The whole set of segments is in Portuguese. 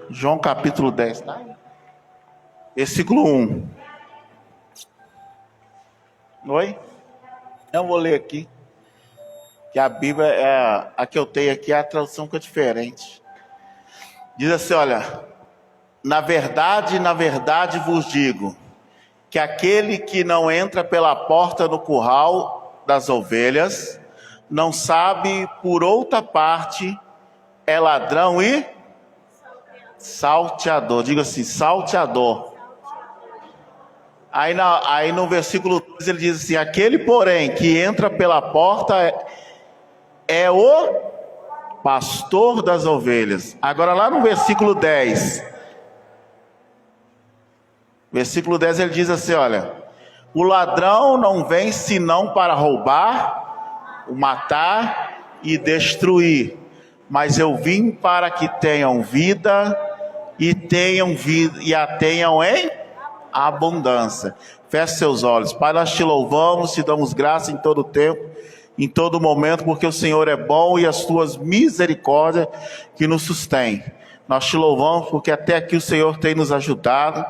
João capítulo 10, tá? Versículo 1. Oi? Eu vou ler aqui. Que a Bíblia, a que eu tenho aqui, a tradução que é diferente. Diz assim, olha: na verdade vos digo, que aquele que não entra pela porta no curral das ovelhas, não sabe por outra parte, é ladrão e salteador. Diga assim, salteador. Aí no versículo 2 ele diz assim: aquele porém que entra pela porta é o pastor das ovelhas. Agora lá no versículo 10 ele diz assim, olha: o ladrão não vem senão para roubar, matar e destruir, mas eu vim para que tenham vida e a tenham em abundância. Feche seus olhos. Pai, nós te louvamos, te damos graça em todo tempo, em todo momento, porque o Senhor é bom e as tuas misericórdias que nos sustém. Nós te louvamos porque até aqui o Senhor tem nos ajudado.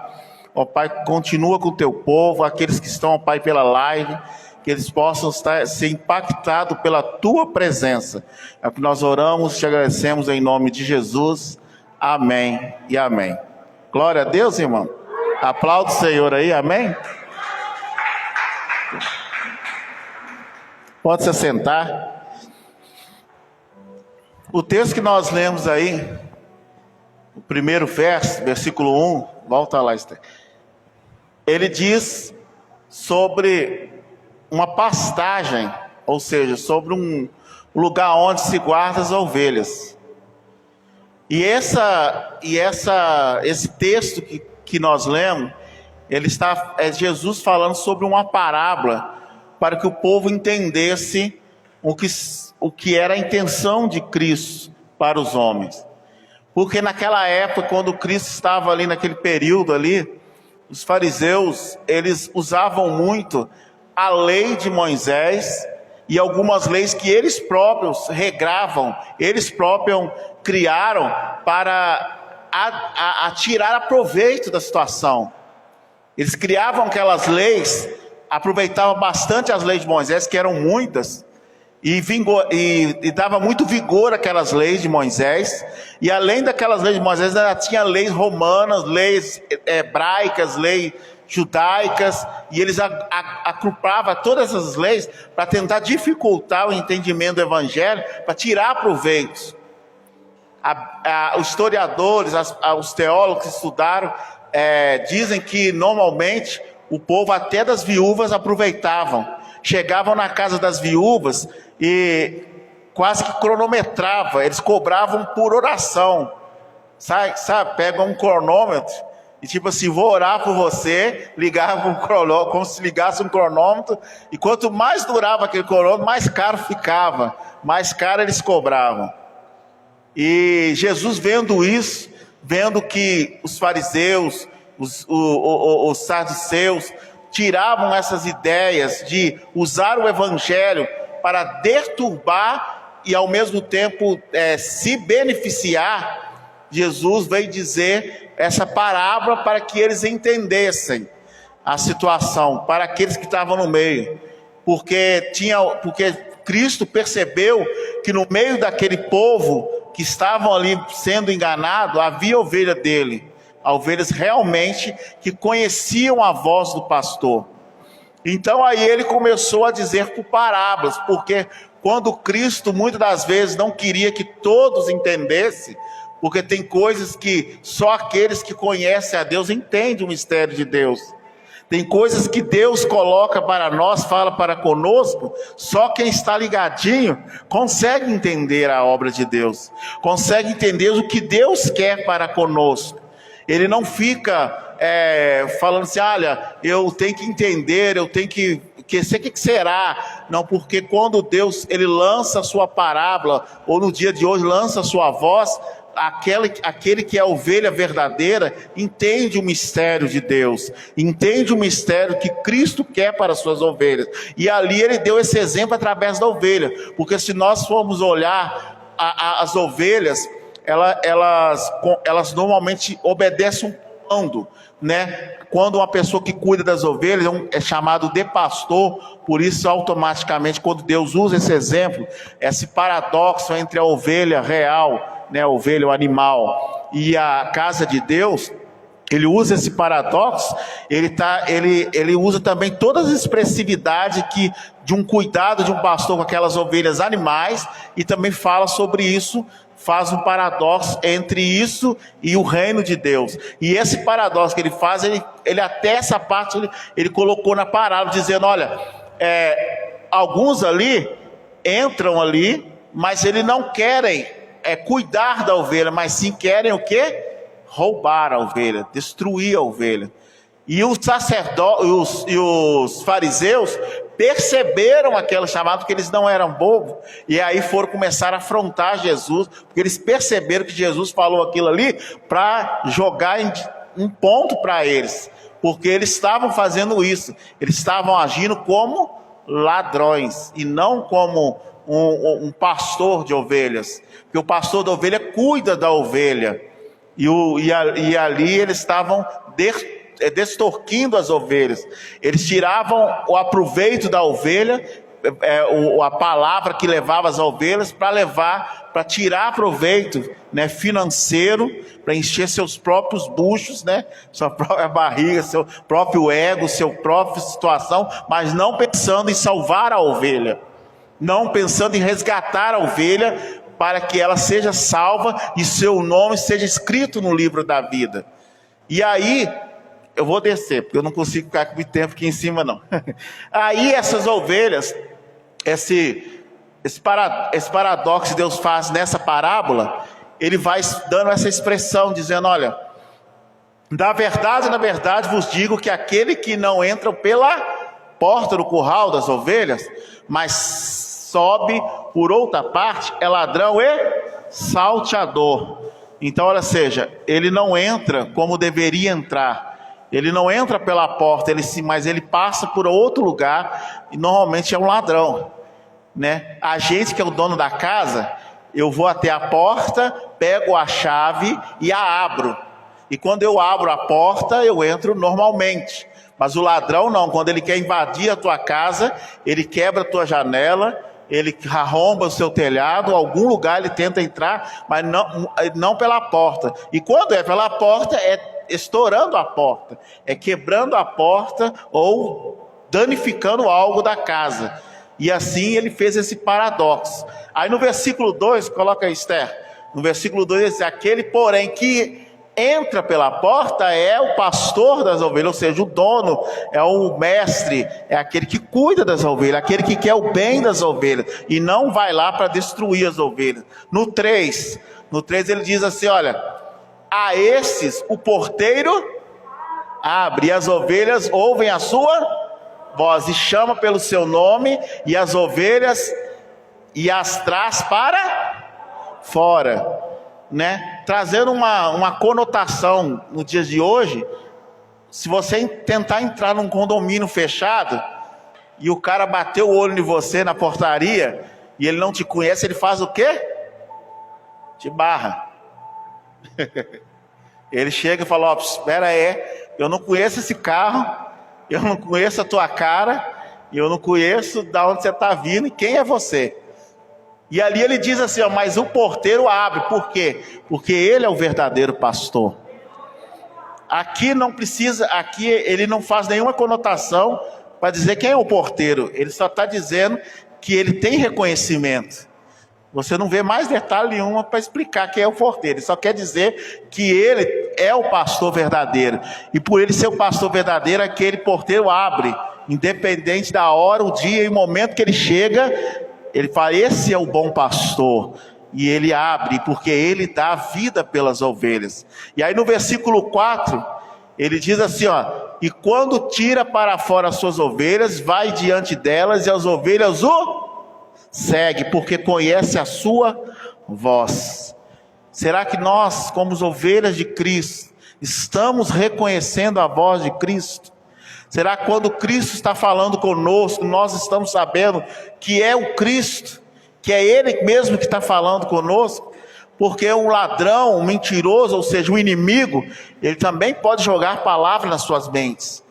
Ó Pai, continua com o teu povo, aqueles que estão, ó Pai, pela live, que eles possam ser impactados pela tua presença. É o que nós oramos, te agradecemos em nome de Jesus. Amém e amém. Glória a Deus, irmão. Aplauda o Senhor aí, amém? Pode se assentar. O texto que nós lemos aí, o primeiro verso, versículo 1, volta lá, Esther. Ele diz sobre uma pastagem, ou seja, sobre um lugar onde se guarda as ovelhas. E esse texto que nós lemos, é Jesus falando sobre uma parábola, para que o povo entendesse o que era a intenção de Cristo para os homens. Porque naquela época, quando Cristo estava ali naquele período ali, os fariseus, eles usavam muito a lei de Moisés e algumas leis que eles próprios regravam, eles próprios criaram para tirar proveito da situação. Eles criavam aquelas leis, aproveitavam bastante as leis de Moisés, que eram muitas, e dava muito vigor àquelas leis de Moisés. E além daquelas leis de Moisés, ela tinha leis romanas, leis hebraicas, leis judaicas, e eles agrupavam todas essas leis para tentar dificultar o entendimento do evangelho, para tirar proveitos. Os historiadores, os teólogos que estudaram, dizem que normalmente o povo até das viúvas aproveitavam, chegavam na casa das viúvas e quase que cronometrava, eles cobravam por oração, sabe? Pegam um cronômetro e tipo assim, vou orar por você, ligava um cronômetro, como se ligasse um cronômetro, e quanto mais durava aquele cronômetro, mais caro ficava, mais caro eles cobravam. E Jesus, vendo isso, vendo que os fariseus os saduceus tiravam essas ideias de usar o evangelho para deturbar e ao mesmo tempo se beneficiar, Jesus veio dizer essa parábola para que eles entendessem a situação, para aqueles que estavam no meio, porque Cristo percebeu que no meio daquele povo que estavam ali sendo enganados, havia ovelha dele, ovelhas realmente que conheciam a voz do pastor. Então aí ele começou a dizer por parábolas, porque quando Cristo muitas das vezes não queria que todos entendessem, porque tem coisas que só aqueles que conhecem a Deus entendem o mistério de Deus. Tem coisas que Deus coloca para nós, fala para conosco, só quem está ligadinho consegue entender a obra de Deus, consegue entender o que Deus quer para conosco. Ele não fica falando assim, olha, eu tenho que entender, eu tenho que sei o que será. Não, porque quando Deus ele lança a sua parábola, ou no dia de hoje lança a sua voz, aquele que é a ovelha verdadeira entende o mistério de Deus, entende o mistério que Cristo quer para as suas ovelhas. E ali ele deu esse exemplo através da ovelha, porque se nós formos olhar as ovelhas, elas normalmente obedecem um comando, né? Quando uma pessoa que cuida das ovelhas é chamado de pastor, por isso automaticamente quando Deus usa esse exemplo, esse paradoxo entre a ovelha real, né, a ovelha, o animal, e a casa de Deus, ele usa esse paradoxo, ele usa também todas as expressividades de um cuidado de um pastor com aquelas ovelhas animais, e também fala sobre isso, faz um paradoxo entre isso e o reino de Deus. E esse paradoxo que ele faz, ele até essa parte ele colocou na parábola, dizendo, olha, alguns ali entram ali, mas eles não querem cuidar da ovelha, mas sim querem o quê? Roubar a ovelha, destruir a ovelha. E os sacerdotes e os fariseus perceberam aquele chamado, que eles não eram bobos, e aí foram começar a afrontar Jesus, porque eles perceberam que Jesus falou aquilo ali para jogar um ponto para eles, porque eles estavam fazendo isso, eles estavam agindo como ladrões, e não como um pastor de ovelhas, porque o pastor da ovelha cuida da ovelha, e ali eles estavam destorquindo as ovelhas. Eles tiravam o aproveito da ovelha, a palavra que levava as ovelhas, para tirar proveito, né, financeiro, para encher seus próprios buchos, né, sua própria barriga, seu próprio ego, sua própria situação, mas não pensando em salvar a ovelha, não pensando em resgatar a ovelha, para que ela seja salva e seu nome seja escrito no livro da vida. E aí, eu vou descer, porque eu não consigo ficar com muito tempo aqui em cima não. Aí essas ovelhas, esse paradoxo que Deus faz nessa parábola, ele vai dando essa expressão, dizendo, olha, na verdade vos digo que aquele que não entra pela porta do curral das ovelhas, mas sobe por outra parte, é ladrão e salteador. Então, olha, seja, ele não entra como deveria entrar, ele não entra pela porta, mas ele passa por outro lugar, e normalmente é um ladrão, né? A gente que é o dono da casa, eu vou até a porta, pego a chave e a abro, e quando eu abro a porta, eu entro normalmente. Mas o ladrão não, quando ele quer invadir a tua casa, ele quebra a tua janela, ele arromba o seu telhado, algum lugar ele tenta entrar, mas não pela porta. E quando é pela porta, é estourando a porta, é quebrando a porta ou danificando algo da casa. E assim ele fez esse paradoxo. Aí no versículo 2, coloca aí, Esther, no versículo 2 diz, aquele porém que entra pela porta é o pastor das ovelhas, ou seja, o dono, é o mestre, é aquele que cuida das ovelhas, aquele que quer o bem das ovelhas, e não vai lá para destruir as ovelhas. No 3 ele diz assim, olha, a esses o porteiro abre, e as ovelhas ouvem a sua voz, e chama pelo seu nome, e as ovelhas, e as traz para fora, né? Trazendo uma conotação no dia de hoje, Se você tentar entrar num condomínio fechado e o cara bateu o olho em você na portaria e ele não te conhece, ele faz o quê? Te barra. Ele chega e fala: ó, espera aí, eu não conheço esse carro, eu não conheço a tua cara, eu não conheço de onde você está vindo e quem é você. E ali ele diz assim, ó, mas o porteiro abre. Por quê? Porque ele é o verdadeiro pastor. Aqui não precisa, aqui ele não faz nenhuma conotação para dizer quem é o porteiro. Ele só está dizendo que ele tem reconhecimento. Você não vê mais detalhe nenhum para explicar quem é o porteiro. Ele só quer dizer que ele é o pastor verdadeiro. E por ele ser o pastor verdadeiro, aquele porteiro abre. Independente da hora, o dia e o momento que ele chega, ele fala: esse é o bom pastor. E ele abre, porque ele dá vida pelas ovelhas. E aí no versículo 4, ele diz assim, ó: e quando tira para fora as suas ovelhas, vai diante delas, e as ovelhas o segue, porque conhece a sua voz. Será que nós, como ovelhas de Cristo, estamos reconhecendo a voz de Cristo? Será que quando Cristo está falando conosco, nós estamos sabendo que é o Cristo, que é Ele mesmo que está falando conosco? Porque um ladrão, um mentiroso, ou seja, um inimigo, ele também pode jogar palavras nas suas mentes.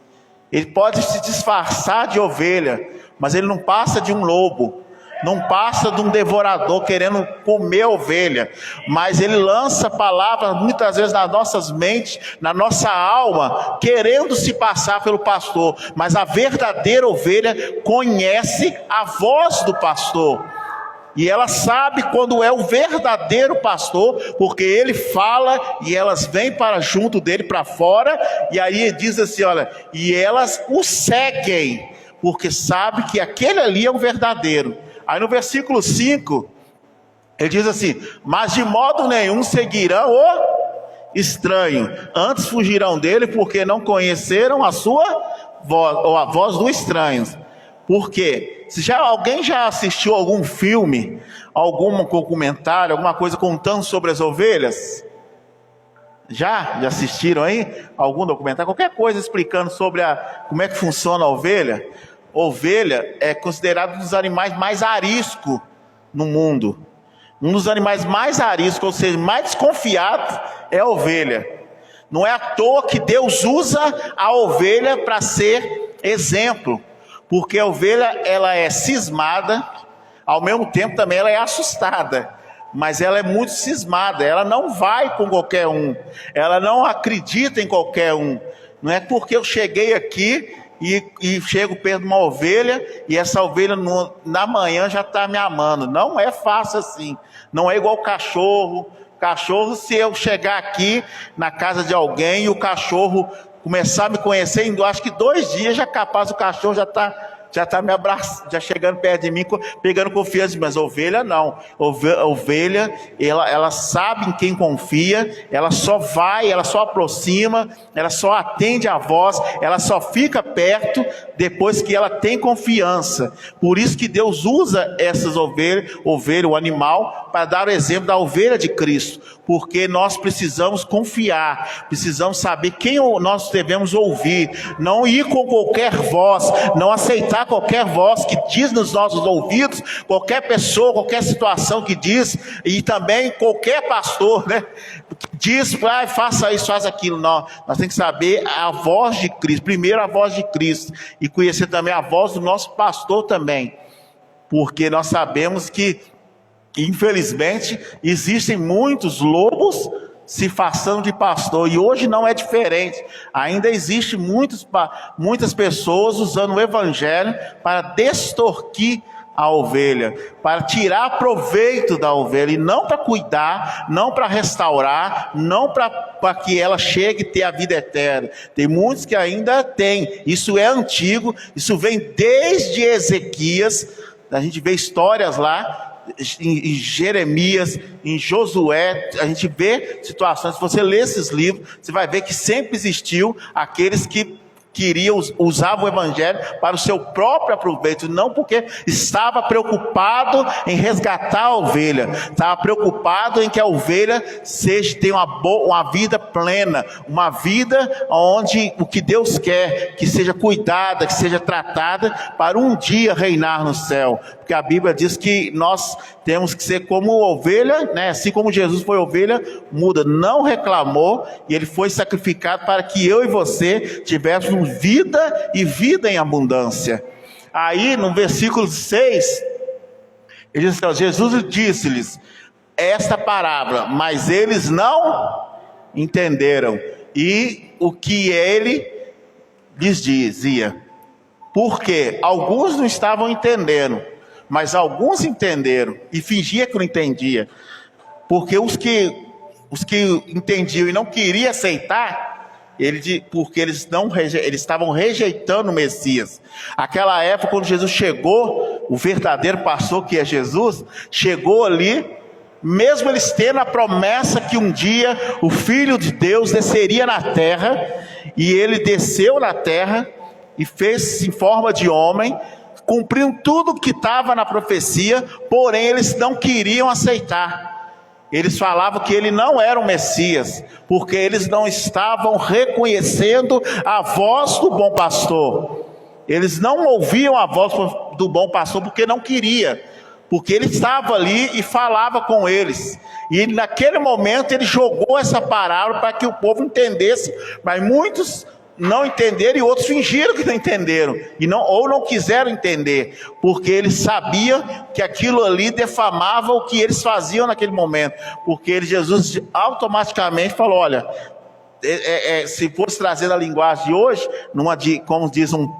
Ele pode se disfarçar de ovelha, mas ele não passa de um lobo. Não passa de um devorador querendo comer a ovelha, mas ele lança palavras muitas vezes nas nossas mentes, na nossa alma, querendo se passar pelo pastor. Mas a verdadeira ovelha conhece a voz do pastor, e ela sabe quando é o verdadeiro pastor, porque ele fala e elas vêm para junto dele, para fora. E aí diz assim, olha, e elas o seguem, porque sabe que aquele ali é o verdadeiro. Aí no versículo 5, ele diz assim: mas de modo nenhum seguirão o estranho, antes fugirão dele, porque não conheceram a sua voz, ou a voz do estranho. Por quê? Se alguém já assistiu algum filme, algum documentário, alguma coisa contando sobre as ovelhas? Já assistiram aí? Algum documentário? Qualquer coisa explicando sobre como é que funciona a ovelha? Ovelha é considerado um dos animais mais ariscos no mundo. Um dos animais mais ariscos, ou seja, mais desconfiados, é a ovelha. Não é à toa que Deus usa a ovelha para ser exemplo. Porque a ovelha, ela é cismada, ao mesmo tempo também ela é assustada. Mas ela é muito cismada, ela não vai com qualquer um. Ela não acredita em qualquer um. Não é porque eu cheguei aqui e chego perto de uma ovelha e essa ovelha na manhã já está me amando. Não é fácil assim. Não é igual cachorro. Cachorro, se eu chegar aqui na casa de alguém e o cachorro começar a me conhecer, acho que 2 dias já capaz o cachorro já está me abraçando, já chegando perto de mim, pegando confiança. Mas a ovelha não. A ovelha, ela sabe em quem confia, ela só vai, ela só aproxima, ela só atende a voz, ela só fica perto depois que ela tem confiança. Por isso que Deus usa essas ovelhas, o animal, para dar o exemplo da ovelha de Cristo. Porque nós precisamos confiar, precisamos saber quem nós devemos ouvir, não ir com qualquer voz, não aceitar qualquer voz que diz nos nossos ouvidos, qualquer pessoa, qualquer situação que diz, e também qualquer pastor, né, diz, faça isso, faz aquilo. Nós temos que saber a voz de Cristo, primeiro a voz de Cristo, e conhecer também a voz do nosso pastor também, porque nós sabemos que infelizmente existem muitos lobos se façam de pastor, e hoje não é diferente. Ainda existe muitas pessoas usando o evangelho para destorquir a ovelha, para tirar proveito da ovelha, e não para cuidar, não para restaurar, não para que ela chegue a ter a vida eterna. Tem muitos que ainda têm. Isso é antigo, isso vem desde Ezequias. A gente vê histórias lá em Jeremias, em Josué, a gente vê situações. Se você ler esses livros, você vai ver que sempre existiu aqueles que usava o evangelho para o seu próprio aproveito, não porque estava preocupado em resgatar a ovelha, estava preocupado em que a ovelha tenha uma vida plena, uma vida onde o que Deus quer, que seja cuidada, que seja tratada, para um dia reinar no céu. Porque a Bíblia diz que nós temos que ser como ovelha, né? Assim como Jesus foi ovelha muda, não reclamou, e ele foi sacrificado para que eu e você tivéssemos vida e vida em abundância. Aí no versículo 6, ele diz assim, Jesus disse-lhes esta parábola, mas eles não entenderam. E o que ele lhes dizia, porque alguns não estavam entendendo, mas alguns entenderam e fingia que não entendia, porque os que entendiam e não queriam aceitar, porque eles estavam rejeitando o Messias. Aquela época, quando Jesus chegou, o verdadeiro pastor que é Jesus, chegou ali, mesmo eles tendo a promessa que um dia o Filho de Deus desceria na terra, e ele desceu na terra e fez-se em forma de homem, cumprindo tudo que estava na profecia, porém eles não queriam aceitar. Eles falavam que ele não era o Messias, porque eles não estavam reconhecendo a voz do bom pastor. Eles não ouviam a voz do bom pastor porque não queria, porque ele estava ali e falava com eles. E naquele momento ele jogou essa parábola para que o povo entendesse, mas muitos não entenderam e outros fingiram que não entenderam, ou não quiseram entender, porque eles sabiam que aquilo ali defamava o que eles faziam naquele momento, porque Jesus automaticamente falou, olha, se fosse trazer a linguagem de hoje, como diz uma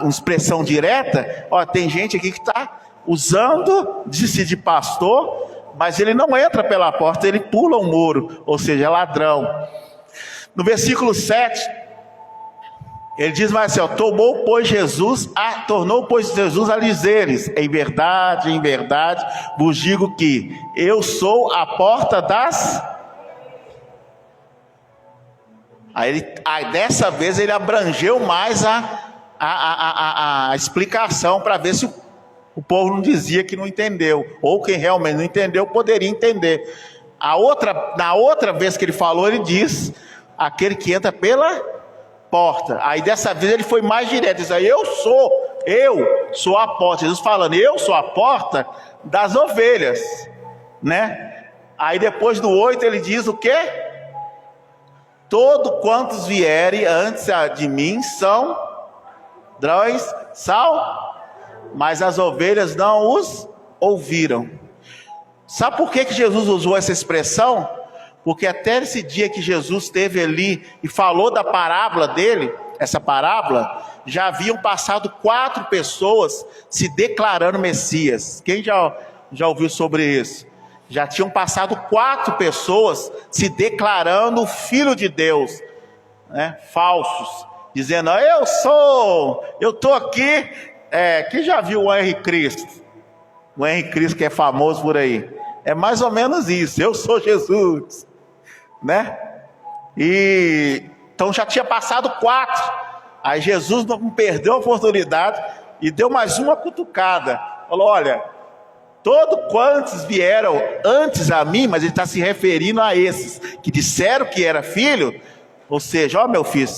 expressão direta, ó, tem gente aqui que está usando de pastor, mas ele não entra pela porta, ele pula o muro, ou seja, é ladrão. No versículo 7, ele diz mais assim, ó, tornou, pois, Jesus a dizer-lhes, em verdade, vos digo que eu sou a porta das... Aí dessa vez ele abrangeu mais a explicação, para ver se o povo não dizia que não entendeu, ou quem realmente não entendeu poderia entender. Na outra vez que ele falou, ele diz, aquele que entra pela porta. Aí dessa vez ele foi mais direto, ele disse, eu sou a porta. Jesus falando, eu sou a porta das ovelhas, né? Aí depois do 8 ele diz o quê? Todo quantos vierem antes de mim são ladrões, mas as ovelhas não os ouviram. Sabe por que Jesus usou essa expressão? Porque até esse dia que Jesus esteve ali e falou da parábola dele, essa parábola, já haviam passado 4 pessoas se declarando Messias. Quem já ouviu sobre isso? Já tinham passado 4 pessoas se declarando Filho de Deus, né? Falsos, dizendo, eu estou aqui. Quem já viu o Henri Cristo? O Henri Cristo que é famoso por aí. É mais ou menos isso, eu sou Jesus, né? E então já tinha passado 4. Aí Jesus não perdeu a oportunidade e deu mais uma cutucada. Falou, olha, todos quantos vieram antes a mim, mas ele está se referindo a esses que disseram que era filho, ou seja, ó meu filho,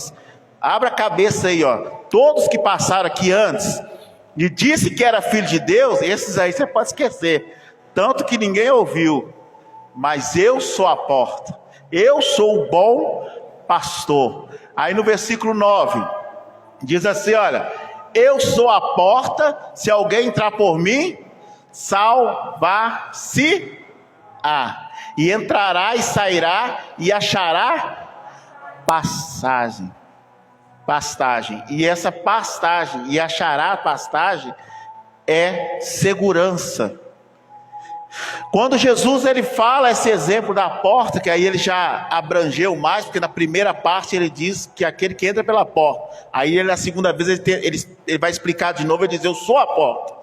abra a cabeça aí, ó, todos que passaram aqui antes e disse que era filho de Deus, esses aí você pode esquecer, tanto que ninguém ouviu, mas eu sou a porta, eu sou o bom pastor. Aí no versículo 9, diz assim, olha, eu sou a porta, se alguém entrar por mim, salvar-se-á, e entrará e sairá e achará pastagem, e essa pastagem, e achará pastagem, é segurança. Quando Jesus ele fala esse exemplo da porta, que aí ele já abrangeu mais, porque na primeira parte ele diz que aquele que entra pela porta, aí na segunda vez ele vai explicar de novo, ele diz, eu sou a porta,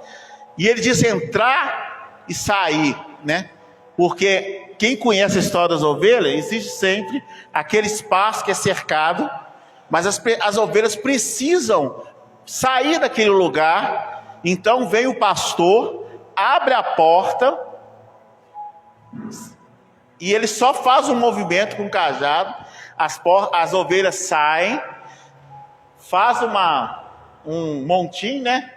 e ele diz entrar e sair, né? Porque quem conhece a história das ovelhas, existe sempre aquele espaço que é cercado, mas as ovelhas precisam sair daquele lugar. Então vem o pastor, abre a porta, e ele só faz um movimento com o cajado, as ovelhas saem, faz um montinho, né?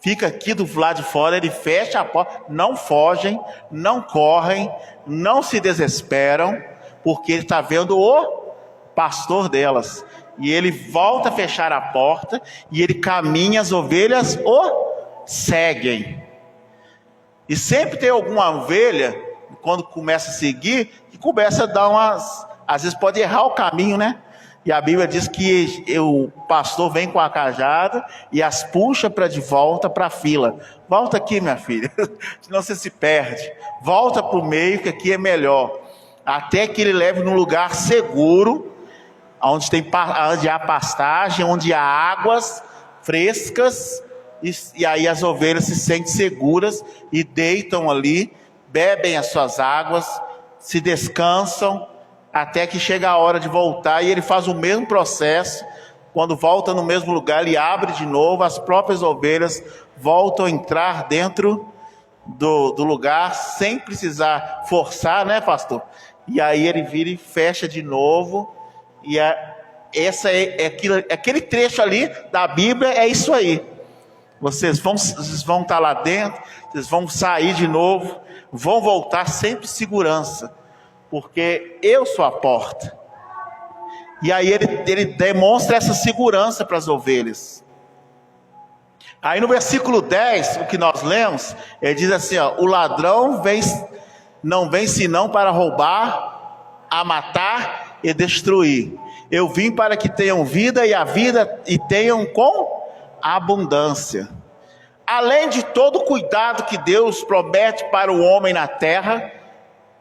Fica aqui do lado de fora, ele fecha a porta, não fogem, não correm, não se desesperam, porque ele está vendo o pastor delas. E ele volta a fechar a porta, e ele caminha, as ovelhas o seguem. E sempre tem alguma ovelha, quando começa a seguir, que começa a dar às vezes pode errar o caminho, né? E a Bíblia diz que o pastor vem com a cajada e as puxa de volta para a fila. Volta aqui, minha filha, senão você se perde. Volta para o meio, que aqui é melhor. Até que ele leve num lugar seguro, onde há pastagem, onde há águas frescas, e aí as ovelhas se sentem seguras e deitam ali, bebem as suas águas, se descansam, até que chega a hora de voltar, e ele faz o mesmo processo. Quando volta no mesmo lugar, ele abre de novo, as próprias ovelhas voltam a entrar dentro do lugar, sem precisar forçar, né, pastor? E aí ele vira e fecha de novo, e aquele trecho ali da Bíblia, é isso aí. Vocês vão estar lá dentro, vocês vão sair de novo, vão voltar sempre em segurança, porque eu sou a porta. E aí ele demonstra essa segurança para as ovelhas. Aí no versículo 10, o que nós lemos, ele diz assim, ó: o ladrão não vem senão para roubar, a matar e destruir. Eu vim para que tenham vida e tenham com abundância. Além de todo o cuidado que Deus promete para o homem na terra,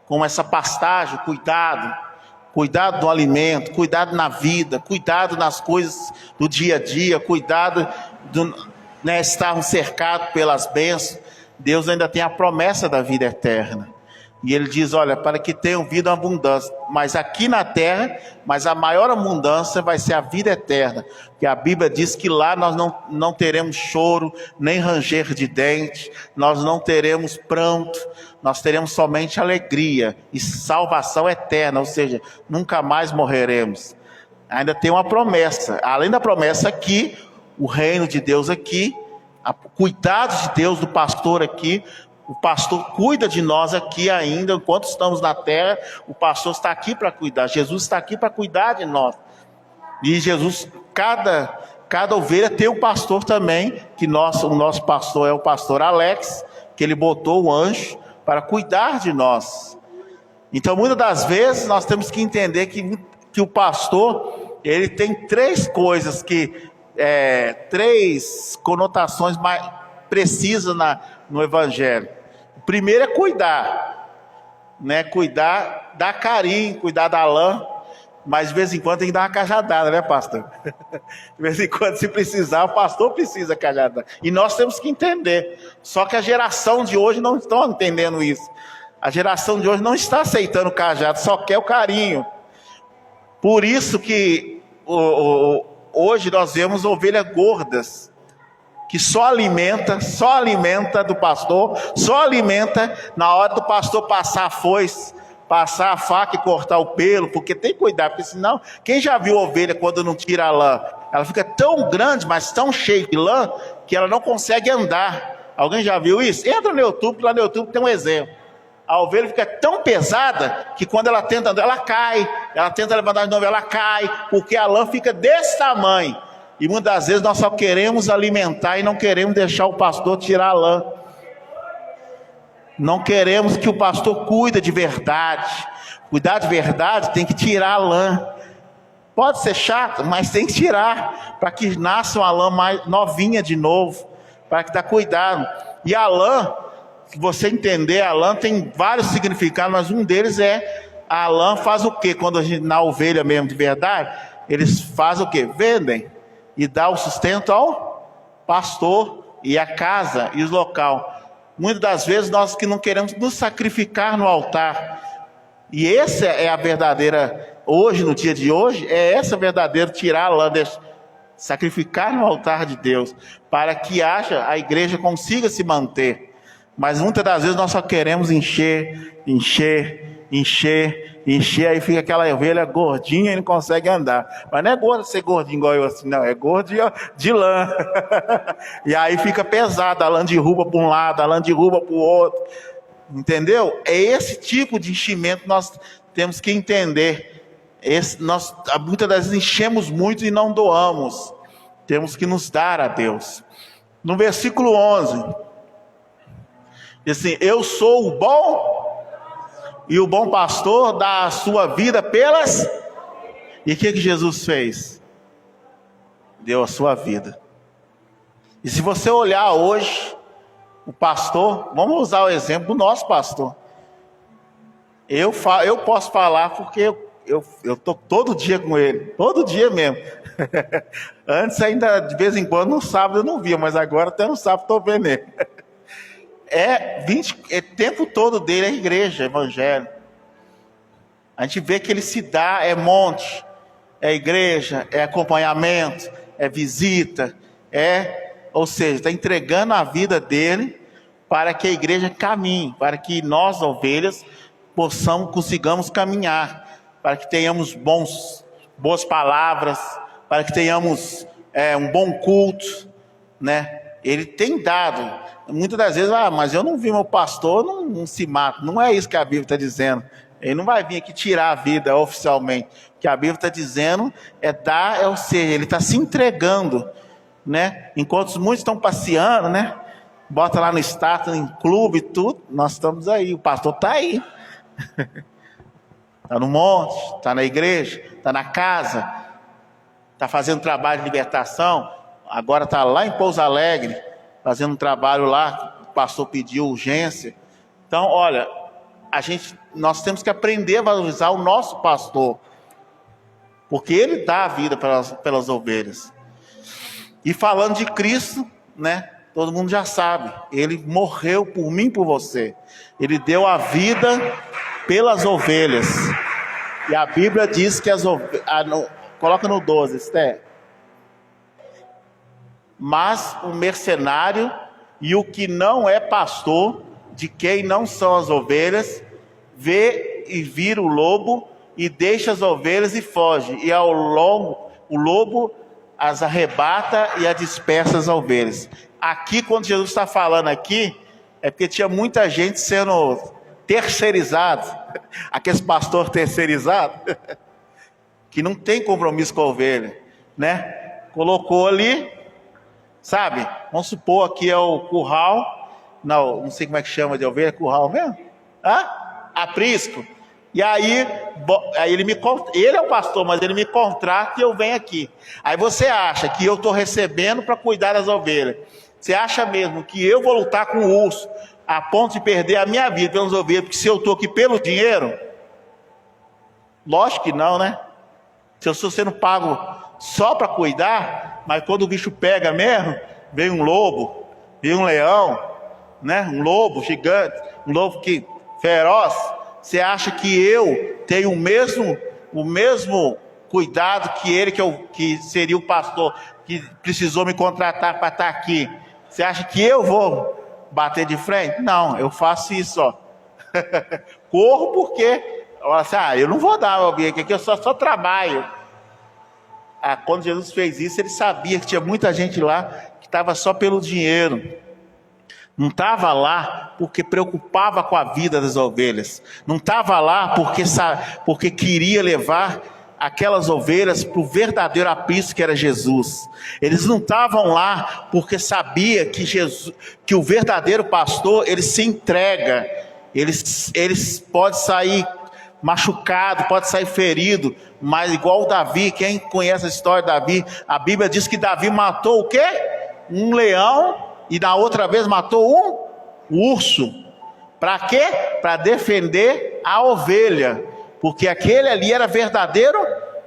como essa pastagem, cuidado do alimento, cuidado na vida, cuidado nas coisas do dia a dia, cuidado estarmos cercados pelas bênçãos, Deus ainda tem a promessa da vida eterna. E ele diz, olha, para que tenham vida em abundância, mas aqui na terra, mas a maior abundância vai ser a vida eterna, porque a Bíblia diz que lá nós não teremos choro, nem ranger de dentes, nós não teremos pranto, nós teremos somente alegria e salvação eterna, ou seja, nunca mais morreremos. Ainda tem uma promessa, além da promessa aqui, o reino de Deus aqui, o cuidado de Deus do pastor aqui. O pastor cuida de nós aqui ainda, enquanto estamos na terra, o pastor está aqui para cuidar, Jesus está aqui para cuidar de nós. E Jesus, cada ovelha tem um pastor também, que o nosso pastor é o pastor Alex, que ele botou o anjo para cuidar de nós. Então muitas das vezes nós temos que entender que o pastor, ele tem três coisas, três conotações mais precisas no Evangelho. O primeiro é cuidar, né? Cuidar, dar carinho, cuidar da lã, mas de vez em quando tem que dar uma cajadada, né, pastor? De vez em quando, se precisar, o pastor precisa cajadada. E nós temos que entender. Só que a geração de hoje não está entendendo isso. A geração de hoje não está aceitando o cajado, só quer o carinho. Por isso que hoje nós vemos ovelhas gordas, que só alimenta do pastor, só alimenta na hora do pastor passar a foice, passar a faca e cortar o pelo, porque tem que cuidar, porque senão, quem já viu ovelha quando não tira a lã? Ela fica tão grande, mas tão cheia de lã, que ela não consegue andar. Alguém já viu isso? Entra no YouTube, lá no YouTube tem um exemplo. A ovelha fica tão pesada, que quando ela tenta andar, ela cai, ela tenta levantar de novo, ela cai, porque a lã fica desse tamanho. E muitas das vezes nós só queremos alimentar e não queremos deixar o pastor tirar a lã. Não queremos que o pastor cuide de verdade. Cuidar de verdade tem que tirar a lã. Pode ser chato, mas tem que tirar, para que nasça uma lã mais novinha de novo, para que dá cuidado. E a lã, se você entender, a lã tem vários significados, mas um deles a lã faz o quê? Quando a gente, na ovelha mesmo de verdade, eles fazem o quê? Vendem. E dá o sustento ao pastor e a casa e os local. Muitas das vezes nós que não queremos nos sacrificar no altar. E essa é a verdadeira hoje, no dia de hoje, é essa verdadeira, tirar a lã, sacrificar no altar de Deus, para que a igreja consiga se manter. Mas muitas das vezes nós só queremos encher, aí fica aquela ovelha gordinha e não consegue andar. Mas não é gordo ser gordinho igual eu assim, não, é gordo de lã. E aí fica pesado, a lã derruba para um lado, a lã derruba para o outro. Entendeu? É esse tipo de enchimento que nós temos que entender. Nós muitas das vezes enchemos muito e não doamos. Temos que nos dar a Deus. No versículo 11, diz assim: eu sou o bom e o bom pastor dá a sua vida pelas... E o que Jesus fez? Deu a sua vida. E se você olhar hoje, o pastor, vamos usar o exemplo do nosso pastor. Eu posso falar porque eu estou todo dia com ele, todo dia mesmo. Antes ainda, de vez em quando, no sábado eu não via, mas agora até no sábado estou vendo ele. Tempo todo dele é igreja, evangelho. A gente vê que ele se dá, é monte, é igreja, é acompanhamento, é visita, ou seja, está entregando a vida dele para que a igreja caminhe, para que nós, ovelhas, consigamos caminhar, para que tenhamos boas palavras, para que tenhamos um bom culto, né? Ele tem dado, muitas das vezes, mas eu não vi meu pastor, não se mata. Não é isso que a Bíblia está dizendo. Ele não vai vir aqui tirar a vida oficialmente. O que a Bíblia está dizendo é dar, ou seja, ele está se entregando, né? Enquanto muitos estão passeando, né? Bota lá no status, em clube e tudo, nós estamos aí, o pastor está aí. Está no monte, está na igreja, está na casa, está fazendo trabalho de libertação, agora está lá em Pouso Alegre, fazendo um trabalho lá, o pastor pediu urgência. Então, olha, nós temos que aprender a valorizar o nosso pastor, porque ele dá a vida pelas ovelhas. E falando de Cristo, né? Todo mundo já sabe, ele morreu por mim e por você. Ele deu a vida pelas ovelhas. E a Bíblia diz que as ovelhas... coloca no 12, Esther. Mas o mercenário e o que não é pastor, de quem não são as ovelhas, vê e vira o lobo e deixa as ovelhas e foge. E o lobo as arrebata e a dispersa as ovelhas. Aqui, quando Jesus está falando aqui, é porque tinha muita gente sendo terceirizado, aqueles pastores terceirizados, que não tem compromisso com a ovelha, né? Colocou ali, sabe? Vamos supor aqui é o curral, não sei como é que chama de ovelha, curral mesmo? Aprisco. E aí ele é o pastor, mas ele me contrata e eu venho aqui. Aí você acha que eu estou recebendo para cuidar das ovelhas? Você acha mesmo que eu vou lutar com o urso a ponto de perder a minha vida pelas ovelhas, porque se eu estou aqui pelo dinheiro? Lógico que não, né? Se eu estou sendo pago só para cuidar, mas quando o bicho pega mesmo, vem um lobo, vem um leão, né? Um lobo gigante, um lobo feroz. Você acha que eu tenho o mesmo cuidado que ele, que seria o pastor, que precisou me contratar para estar aqui? Você acha que eu vou bater de frente? Não, eu faço isso, ó. Corro porque, eu não vou dar, aqui eu só trabalho. Quando Jesus fez isso, ele sabia que tinha muita gente lá que estava só pelo dinheiro. Não estava lá porque preocupava com a vida das ovelhas. Não estava lá porque queria levar aquelas ovelhas para o verdadeiro aprisco que era Jesus. Eles não estavam lá porque sabia que o verdadeiro pastor, ele se entrega. Eles podem sair machucado, pode sair ferido, mas igual o Davi, quem conhece a história de Davi, a Bíblia diz que Davi matou o quê? Um leão, e na outra vez matou um urso. Para quê? Para defender a ovelha, porque aquele ali era verdadeiro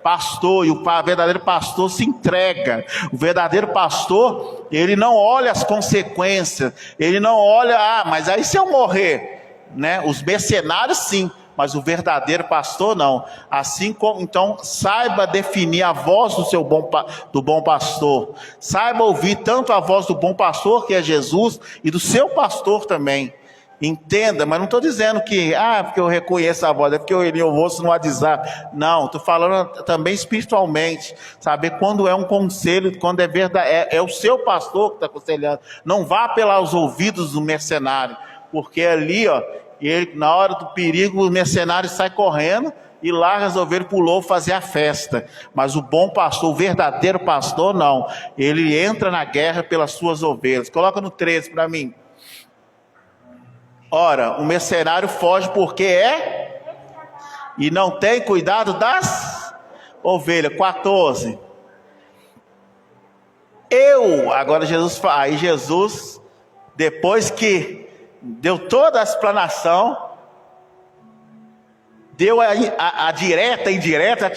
pastor, e o verdadeiro pastor se entrega. O verdadeiro pastor, ele não olha as consequências, ele não olha, mas aí se eu morrer, né? Os mercenários sim, mas o verdadeiro pastor não. Assim como, então, saiba definir a voz do bom pastor. Saiba ouvir tanto a voz do bom pastor, que é Jesus, e do seu pastor também. Entenda, mas não estou dizendo que, porque eu reconheço a voz, é porque eu ouço no WhatsApp. Não, estou falando também espiritualmente. Saber quando é um conselho, quando é verdade, é o seu pastor que está aconselhando. Não vá pelos ouvidos do mercenário, porque ali, ele, na hora do perigo, o mercenário sai correndo e lá resolver pulou fazer a festa. Mas o bom pastor, o verdadeiro pastor, não. Ele entra na guerra pelas suas ovelhas. Coloca no 13 para mim. Ora, o mercenário foge porque e não tem cuidado das ovelhas. 14. Agora Jesus fala, aí Jesus, depois que deu toda a explanação, deu a direta e indireta,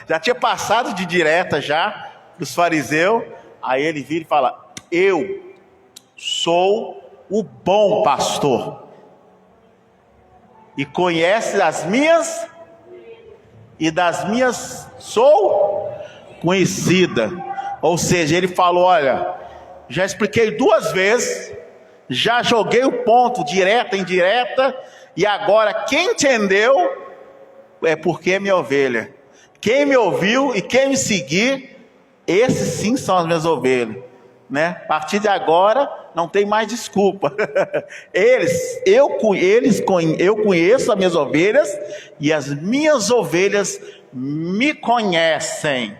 já tinha passado de direta já dos fariseus. Aí ele vira e fala: eu sou o bom pastor, e conhece as minhas, e das minhas sou conhecida. Ou seja, ele falou: olha, já expliquei 2 vezes, já joguei o ponto, direta, indireta, e agora quem entendeu é porque é minha ovelha. Quem me ouviu e quem me seguir, esses sim são as minhas ovelhas, né? A partir de agora não tem mais desculpa. Eu conheço as minhas ovelhas, e as minhas ovelhas me conhecem.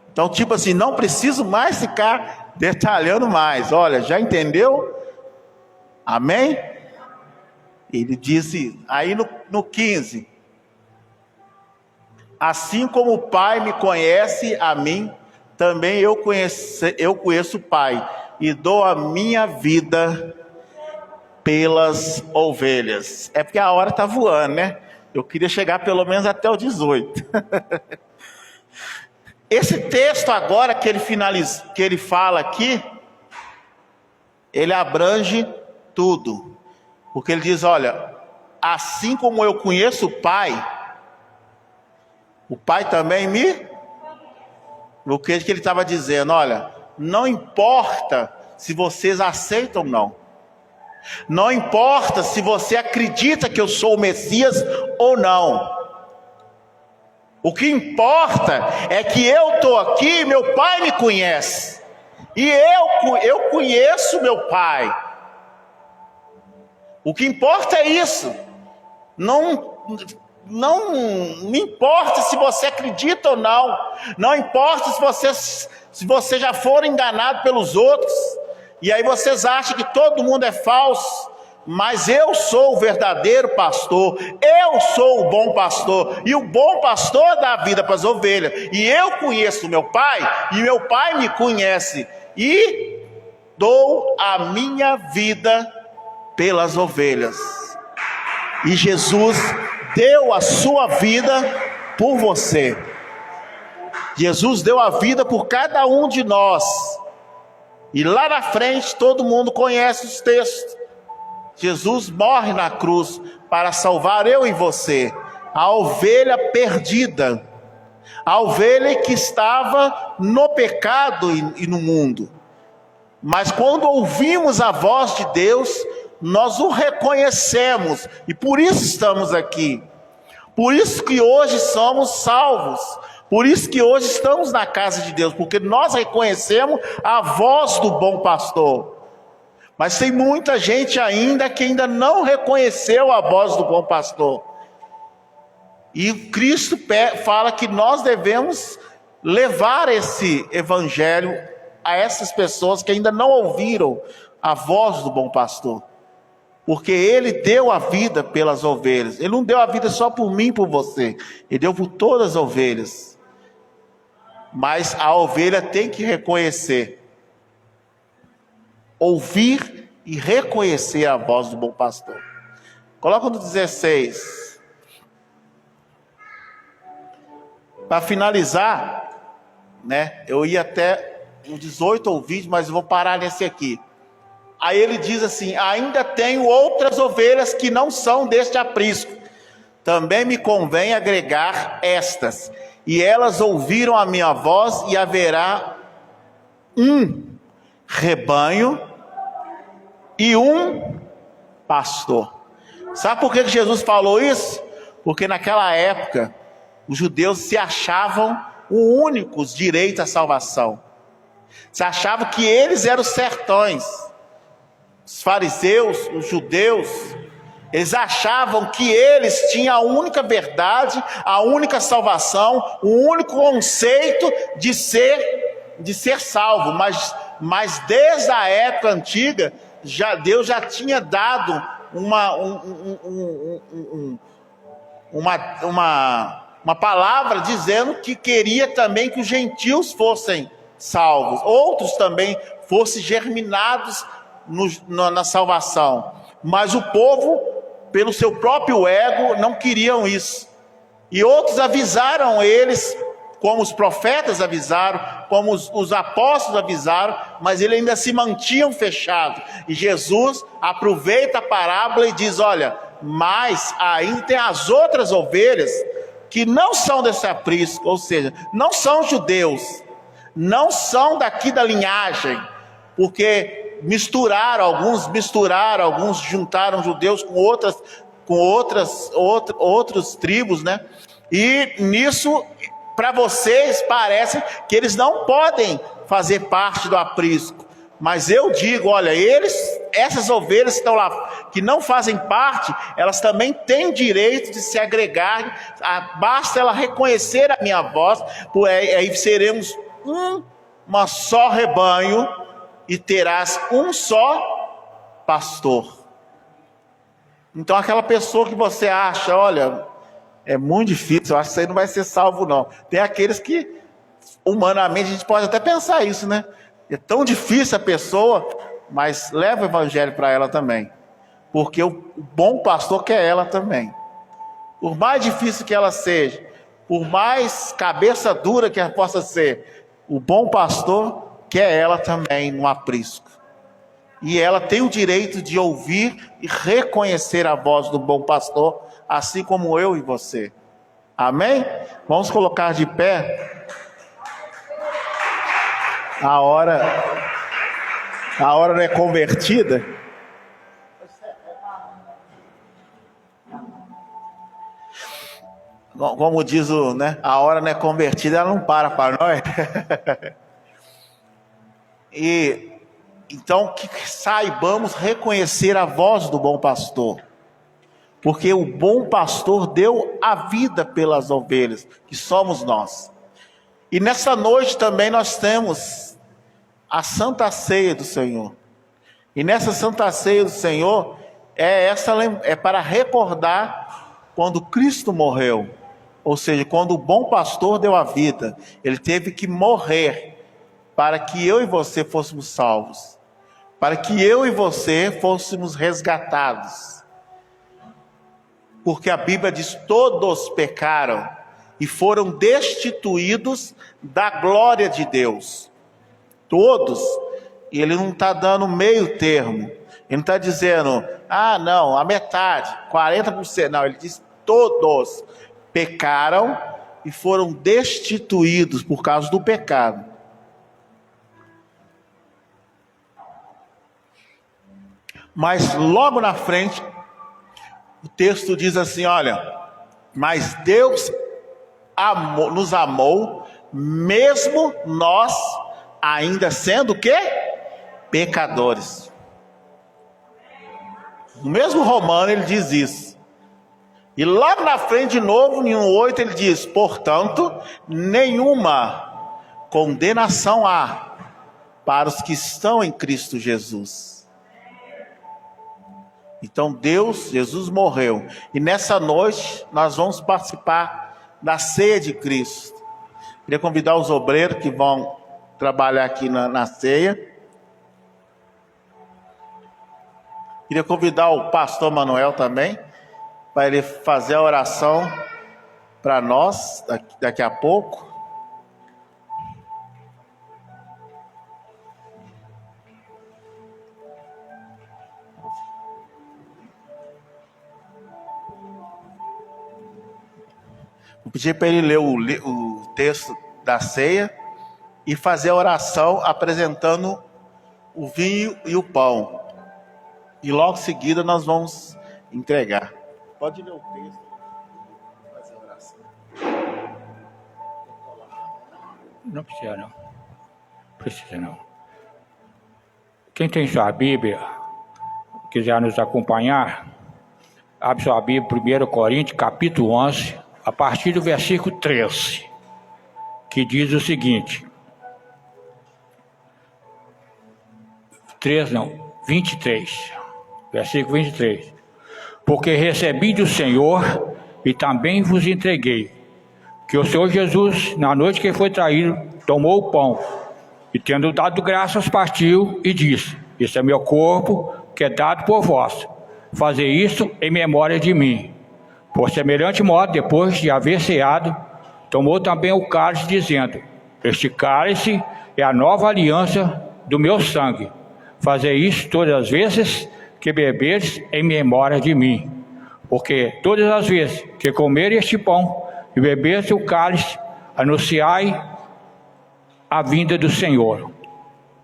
Então, tipo assim, não preciso mais ficar detalhando mais. Olha, já entendeu? Amém? Ele disse aí no 15: assim como o Pai me conhece a mim, também eu conheço o Pai, e dou a minha vida pelas ovelhas. É porque a hora está voando, né? Eu queria chegar pelo menos até o 18. Esse texto agora que ele fala aqui, ele abrange tudo. Porque ele diz: olha, assim como eu conheço o Pai também me... O que ele estava dizendo? Olha, não importa se vocês aceitam ou não. Não importa se você acredita que eu sou o Messias ou não. O que importa é que eu estou aqui, meu Pai me conhece. E eu conheço meu Pai. O que importa é isso. Não me importa se você acredita ou não. Não importa se você já for enganado pelos outros, e aí vocês acham que todo mundo é falso. Mas eu sou o verdadeiro pastor. Eu sou o bom pastor. E o bom pastor dá a vida para as ovelhas. E eu conheço meu Pai, e meu Pai me conhece, e dou a minha vida pelas ovelhas. E Jesus deu a sua vida por você. Jesus deu a vida por cada um de nós. E lá na frente todo mundo conhece os textos. Jesus morre na cruz para salvar eu e você, a ovelha perdida, a ovelha que estava no pecado e no mundo. Mas quando ouvimos a voz de Deus, nós o reconhecemos, e por isso estamos aqui. Por isso que hoje somos salvos. Por isso que hoje estamos na casa de Deus, porque nós reconhecemos a voz do bom pastor. Mas tem muita gente ainda que ainda não reconheceu a voz do bom pastor. E Cristo fala que nós devemos levar esse evangelho a essas pessoas que ainda não ouviram a voz do bom pastor. Porque ele deu a vida pelas ovelhas. Ele não deu a vida só por mim e por você. Ele deu por todas as ovelhas. Mas a ovelha tem que reconhecer, ouvir e reconhecer a voz do bom pastor. Coloca no 16. Para finalizar, né? Eu ia até o 18 ou 20, mas eu vou parar nesse aqui. Aí ele diz assim: ainda tenho outras ovelhas que não são deste aprisco. Também me convém agregar estas. E elas ouviram a minha voz, e haverá um rebanho e um pastor. Sabe por que Jesus falou isso? Porque naquela época os judeus se achavam os únicos direitos à salvação. Se achavam que eles eram os sertões. Os fariseus, os judeus, eles achavam que eles tinham a única verdade, a única salvação, o único conceito de ser salvo. Mas desde a época antiga, Deus já tinha dado uma palavra dizendo que queria também que os gentios fossem salvos, outros também fossem germinados na salvação. Mas o povo, pelo seu próprio ego, não queriam isso. E outros avisaram eles, como os profetas avisaram, como os apóstolos avisaram, mas eles ainda se mantinham fechados. E Jesus aproveita a parábola e diz: olha, mas ainda tem as outras ovelhas que não são desse aprisco, ou seja, não são judeus, não são daqui da linhagem, porque alguns juntaram judeus com outras tribos, né? E nisso, para vocês, parece que eles não podem fazer parte do aprisco. Mas eu digo, olha, essas ovelhas que estão lá, que não fazem parte, elas também têm direito de se agregar. Basta ela reconhecer a minha voz, aí seremos uma só rebanho, e terás um só pastor. Então aquela pessoa que você acha, olha, é muito difícil, eu acho que isso aí não vai ser salvo não. Tem aqueles que, humanamente, a gente pode até pensar isso, né? É tão difícil a pessoa, mas leva o evangelho para ela também. Porque o bom pastor quer ela também. Por mais difícil que ela seja, por mais cabeça dura que ela possa ser, o bom pastor quer ela também no aprisco. E ela tem o direito de ouvir e reconhecer a voz do bom pastor, assim como eu e você. Amém? Vamos colocar de pé. A hora não é convertida. Como diz a hora não é convertida, ela não para nós. E então que saibamos reconhecer a voz do bom pastor, porque o bom pastor deu a vida pelas ovelhas, que somos nós. E nessa noite também nós temos a Santa Ceia do Senhor. E nessa Santa Ceia do Senhor é para recordar quando Cristo morreu, ou seja, quando o bom pastor deu a vida, ele teve que morrer para que eu e você fôssemos salvos, para que eu e você fôssemos resgatados. Porque a Bíblia diz: todos pecaram e foram destituídos da glória de Deus. Todos. E ele não está dando meio termo. Ele não está dizendo, não, a metade, 40%. Não, ele diz: todos pecaram e foram destituídos por causa do pecado. Mas logo na frente, o texto diz assim: olha, mas Deus nos amou, mesmo nós ainda sendo o quê? Pecadores. No mesmo Romano ele diz isso. E logo na frente de novo, no 8 ele diz: portanto, nenhuma condenação há para os que estão em Cristo Jesus. Então Jesus morreu. E nessa noite nós vamos participar da ceia de Cristo. Queria convidar os obreiros que vão trabalhar aqui na ceia. Queria convidar o pastor Manuel também, para ele fazer a oração para nós daqui a pouco. Vou pedir para ele ler o texto da ceia e fazer a oração apresentando o vinho e o pão. E logo em seguida nós vamos entregar. Pode ler o texto. Fazer a oração. Não precisa não. Precisa não. Quem tem sua Bíblia, quiser nos acompanhar, abre sua Bíblia, 1 Coríntios, capítulo 11, a partir do versículo 13, que diz o seguinte: 23, versículo 23. Porque recebi do Senhor e também vos entreguei, que o Senhor Jesus, na noite que foi traído, tomou o pão, e tendo dado graças, partiu e disse: Este é meu corpo, que é dado por vós. Fazer isto em memória de mim. Por semelhante modo, depois de haver ceado, tomou também o cálice, dizendo: Este cálice é a nova aliança do meu sangue. Fazer isto todas as vezes que beberes em memória de mim. Porque todas as vezes que comerem este pão e beberes o cálice, anunciai a vinda do Senhor.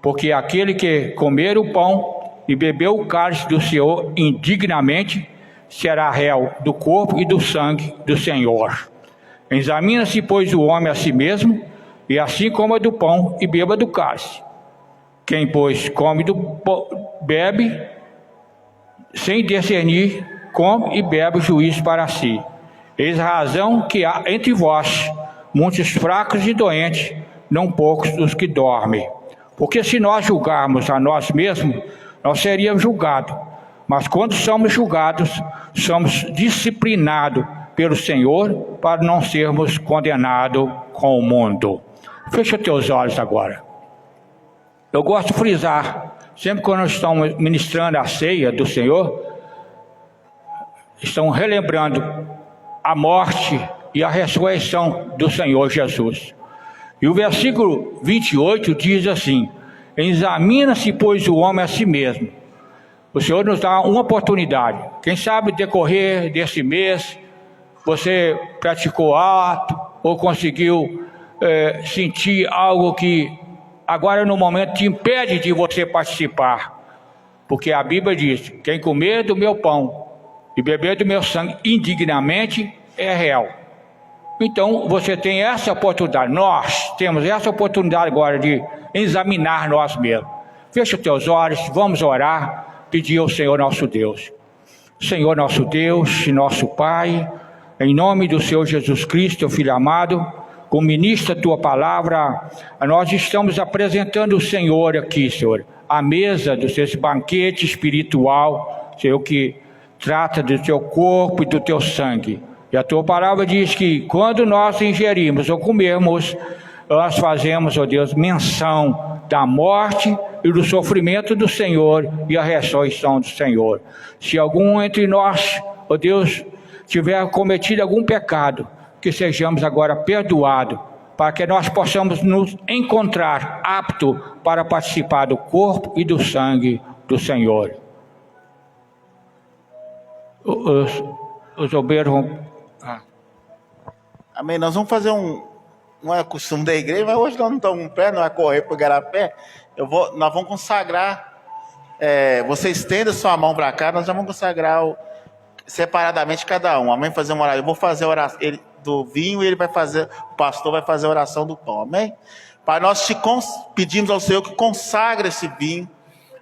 Porque aquele que comer o pão e beber o cálice do Senhor indignamente, será réu do corpo e do sangue do Senhor. Examina-se, pois, o homem a si mesmo, e assim coma do pão e beba do cálice. Quem, pois, come bebe, sem discernir, come e bebe o juízo para si. Eis a razão que há entre vós muitos fracos e doentes, não poucos os que dormem. Porque se nós julgarmos a nós mesmos, nós seríamos julgados. Mas quando somos julgados, somos disciplinados pelo Senhor para não sermos condenados com o mundo. Fecha teus olhos agora. Eu gosto de frisar, sempre quando nós estamos ministrando a ceia do Senhor, estamos relembrando a morte e a ressurreição do Senhor Jesus. E o versículo 28 diz assim: Examina-se, pois, o homem a si mesmo. O Senhor nos dá uma oportunidade. Quem sabe, decorrer desse mês, você praticou ato ou conseguiu sentir algo que agora no momento te impede de você participar. Porque a Bíblia diz: quem comer do meu pão e beber do meu sangue indignamente é réu. Então você tem essa oportunidade, nós temos essa oportunidade agora de examinar nós mesmos. Fecha os teus olhos, vamos orar, pedir ao Senhor nosso Deus. Senhor nosso Deus e nosso Pai, em nome do Senhor Jesus Cristo, teu Filho amado, como ministra a tua palavra, nós estamos apresentando o Senhor aqui, Senhor, a mesa desse banquete espiritual, Senhor, que trata do teu corpo e do teu sangue. E a tua palavra diz que quando nós ingerimos ou comermos, nós fazemos, ó Deus, menção da morte e do sofrimento do Senhor e a ressurreição do Senhor. Se algum entre nós, ó Deus, tiver cometido algum pecado, que sejamos agora perdoados, para que nós possamos nos encontrar aptos para participar do corpo e do sangue do Senhor. Os obreiros vão... Amém. Nós vamos fazer não é costume da igreja, mas hoje nós não estamos em pé, não é correr para o garapé. Nós vamos consagrar. Você estenda sua mão para cá, nós já vamos consagrar separadamente cada um. Amém? Fazer uma oração. Eu vou fazer a oração do vinho e o pastor vai fazer a oração do pão. Amém? Pai, nós te pedimos ao Senhor que consagre esse vinho.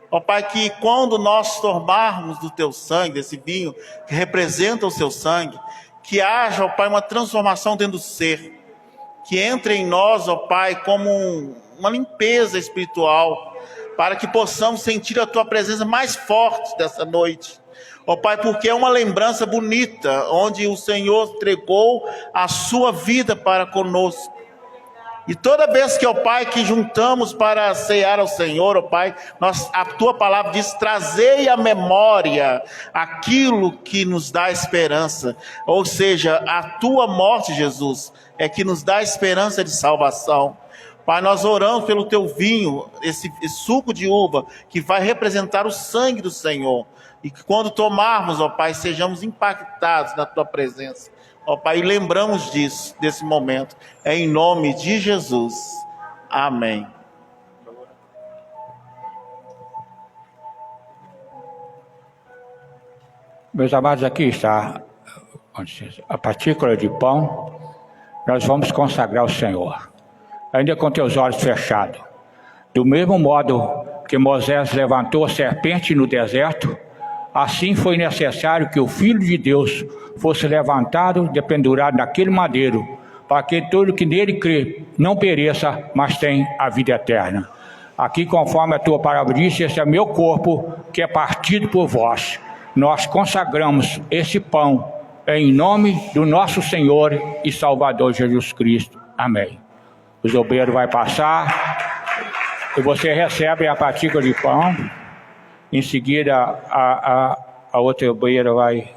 Ó Pai, que quando nós tomarmos do teu sangue, desse vinho que representa o seu sangue, que haja, ó Pai, uma transformação dentro do ser, que entre em nós, ó Pai, como uma limpeza espiritual, para que possamos sentir a tua presença mais forte dessa noite. Ó Pai, porque é uma lembrança bonita, onde o Senhor entregou a sua vida para conosco. E toda vez que, ó Pai, que juntamos para cear ao Senhor, ó Pai, a tua palavra diz: trazei à memória aquilo que nos dá esperança. Ou seja, a tua morte, Jesus, é que nos dá esperança de salvação. Pai, nós oramos pelo teu vinho, esse suco de uva, que vai representar o sangue do Senhor. E que quando tomarmos, ó Pai, sejamos impactados na tua presença. Ó Pai, lembramos disso, desse momento, em nome de Jesus. Amém. Meus amados, aqui está a partícula de pão. Nós vamos consagrar ao Senhor, ainda com teus olhos fechados. Do mesmo modo que Moisés levantou a serpente no deserto, assim foi necessário que o Filho de Deus fosse levantado, dependurado naquele madeiro, para que todo que nele crê não pereça, mas tenha a vida eterna. Aqui, conforme a tua palavra diz, esse é meu corpo, que é partido por vós. Nós consagramos esse pão em nome do nosso Senhor e Salvador Jesus Cristo. Amém. Os obreiros vão passar e você recebe a partícula de pão. Em seguida, a outra obreira vai...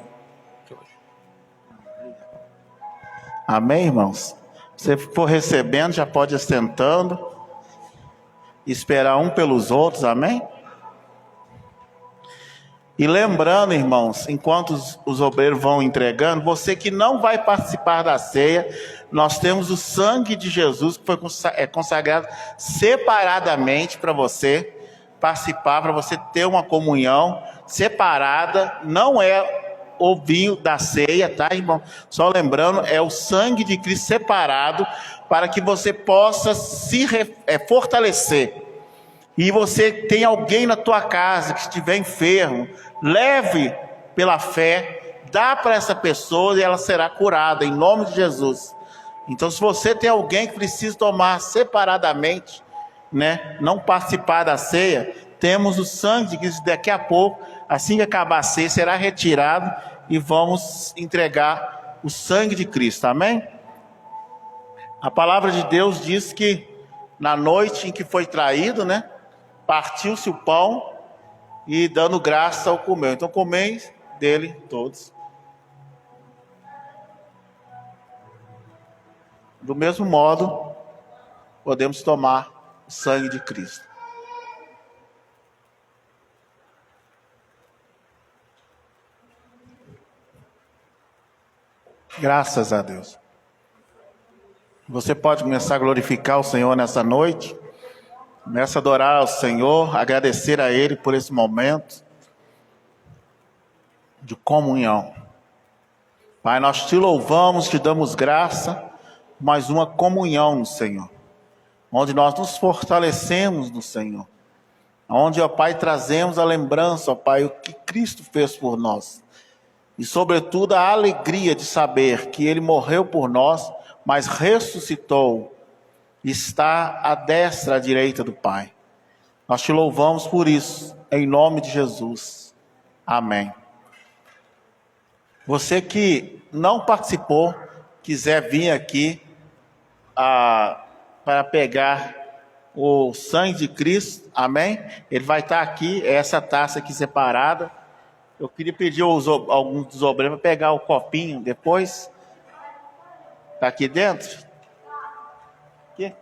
Amém, irmãos? Se for recebendo, já pode ir sentando. Esperar um pelos outros, amém? E lembrando, irmãos, enquanto os obreiros vão entregando, você que não vai participar da ceia, nós temos o sangue de Jesus que foi consagrado separadamente para você participar, para você ter uma comunhão separada. Não é o vinho da ceia, tá, irmão? Só lembrando, é o sangue de Cristo separado para que você possa se fortalecer. E você tem alguém na tua casa que estiver enfermo, leve pela fé, dá para essa pessoa e ela será curada, em nome de Jesus. Então, se você tem alguém que precisa tomar separadamente, né, não participar da ceia, temos o sangue de Cristo. Daqui a pouco, assim que acabar a ceia, será retirado e vamos entregar o sangue de Cristo, amém? A palavra de Deus diz que na noite em que foi traído, né, partiu-se o pão e dando graça ao comeu. Então comeis dele todos. Do mesmo modo, podemos tomar o sangue de Cristo. Graças a Deus. Você pode começar a glorificar o Senhor nessa noite. Começa a adorar ao Senhor, agradecer a Ele por esse momento de comunhão. Pai, nós te louvamos, te damos graça, mais uma comunhão no Senhor, onde nós nos fortalecemos no Senhor, onde, ó Pai, trazemos a lembrança, ó Pai, o que Cristo fez por nós, e sobretudo a alegria de saber que Ele morreu por nós, mas ressuscitou, está à destra, à direita do Pai. Nós te louvamos por isso, em nome de Jesus. Amém. Você que não participou, quiser vir aqui para pegar o sangue de Cristo, amém? Ele vai estar aqui, essa taça aqui separada. Eu queria pedir alguns dos obreiros para pegar o copinho depois. Está aqui dentro? Aqui.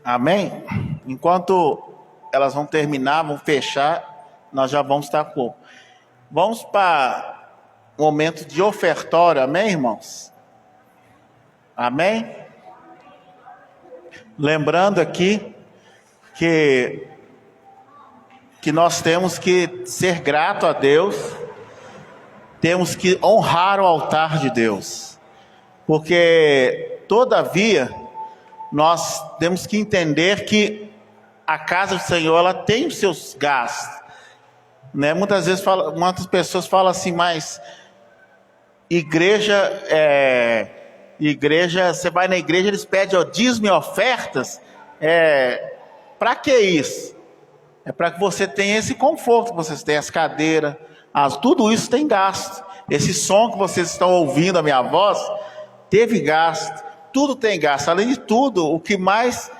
Amém? Enquanto elas vão terminar, vão fechar, nós já vamos estar com. Vamos para o momento de ofertório, amém, irmãos? Amém? Lembrando aqui que nós temos que ser grato a Deus, temos que honrar o altar de Deus, porque todavia nós temos que entender que a casa do Senhor, ela tem os seus gastos, né? Muitas pessoas falam assim, mas igreja, você vai na igreja, eles pedem dízimo e ofertas, para que isso? É para que você tenha esse conforto, vocês têm as cadeiras, tudo isso tem gasto. Esse som que vocês estão ouvindo, a minha voz, teve gasto, tudo tem gasto. Além de tudo, o que mais,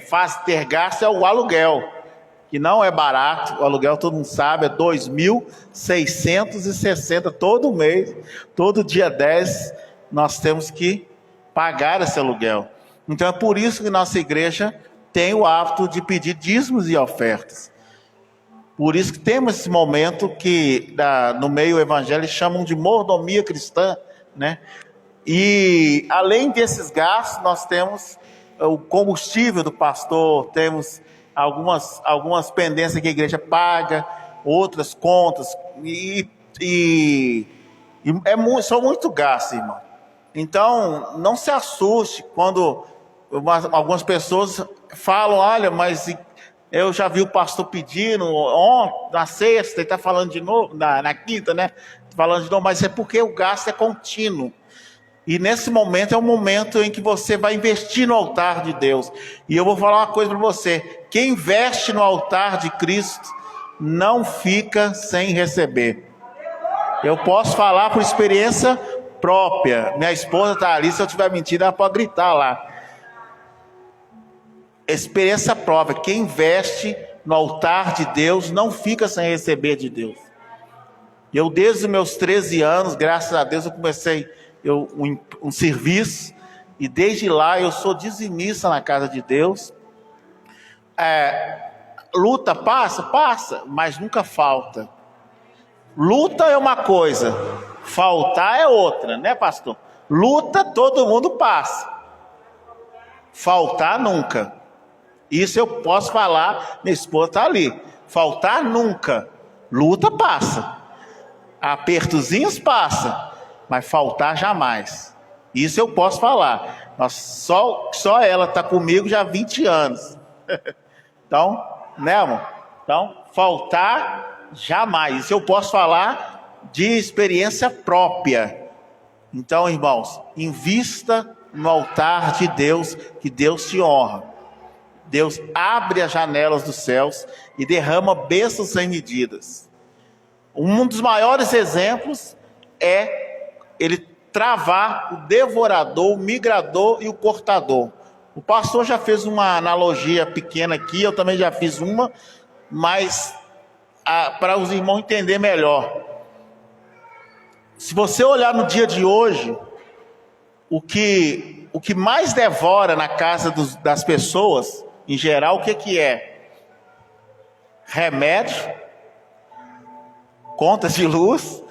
faz ter gasto é o aluguel. que não é barato. O aluguel, todo mundo sabe, é 2.660 todo mês. Todo dia 10 nós temos que pagar esse aluguel. Então é por isso que nossa igreja tem o hábito de pedir dízimos e ofertas. Por isso que temos esse momento que no meio evangélico chamam de mordomia cristã, né? E além desses gastos, nós temos o combustível do pastor, temos algumas pendências que a igreja paga, outras contas, são muito gastos, irmão. Então, não se assuste quando algumas pessoas falam, olha, mas eu já vi o pastor pedindo ontem, na sexta, ele está falando de novo, na quinta, né? Falando de novo, mas é porque o gasto é contínuo. E nesse momento é um momento em que você vai investir no altar de Deus. E eu vou falar uma coisa para você: quem investe no altar de Cristo não fica sem receber. Eu posso falar por experiência própria. Minha esposa está ali, se eu estiver mentindo, ela pode gritar lá. Experiência própria: quem investe no altar de Deus não fica sem receber de Deus. Eu, desde os meus 13 anos, graças a Deus, eu comecei um serviço, e desde lá eu sou dizimista na casa de Deus. Luta passa, mas nunca falta. Luta é uma coisa, faltar é outra, né, pastor? Luta todo mundo passa, faltar nunca. Isso eu posso falar, minha esposa está ali. Faltar nunca. Luta passa, apertozinhos passa, mas faltar jamais. Isso eu posso falar. Só ela está comigo já há 20 anos. Então, né, amor? Então, faltar jamais. Isso eu posso falar de experiência própria. Então, irmãos, invista no altar de Deus, que Deus te honra. Deus abre as janelas dos céus e derrama bênçãos sem medidas. Um dos maiores exemplos é ele travar o devorador, o migrador e o cortador. O pastor já fez uma analogia pequena aqui, eu também já fiz uma, mas para os irmãos entenderem melhor. Se você olhar no dia de hoje, o que mais devora na casa das pessoas, em geral, o que é? Remédio, contas de luz,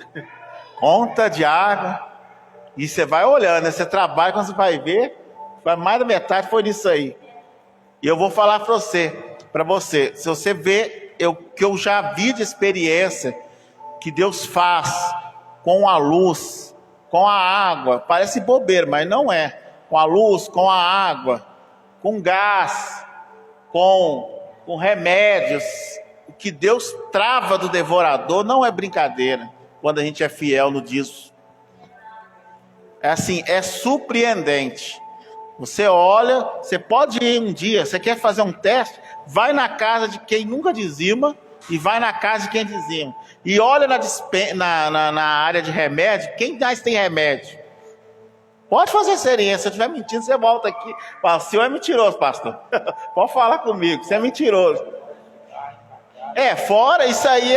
conta de água. E você vai olhando, né? Você trabalha, quando você vai ver, mais da metade foi nisso aí. E eu vou falar para você, se você vê que eu já vi de experiência que Deus faz com a luz, com a água, parece bobeira, mas não é. Com a luz, com a água, com gás, com remédios, o que Deus trava do devorador não é brincadeira, quando a gente é fiel no dízimo. É assim, é surpreendente. Você olha, você pode ir um dia, você quer fazer um teste, vai na casa de quem nunca dizima e vai na casa de quem dizima. E olha na área de remédio, quem mais tem remédio? Pode fazer experiência, se eu estiver mentindo, você volta aqui. Fala, o senhor é mentiroso, pastor. Pode falar comigo, você é mentiroso. Fora isso aí,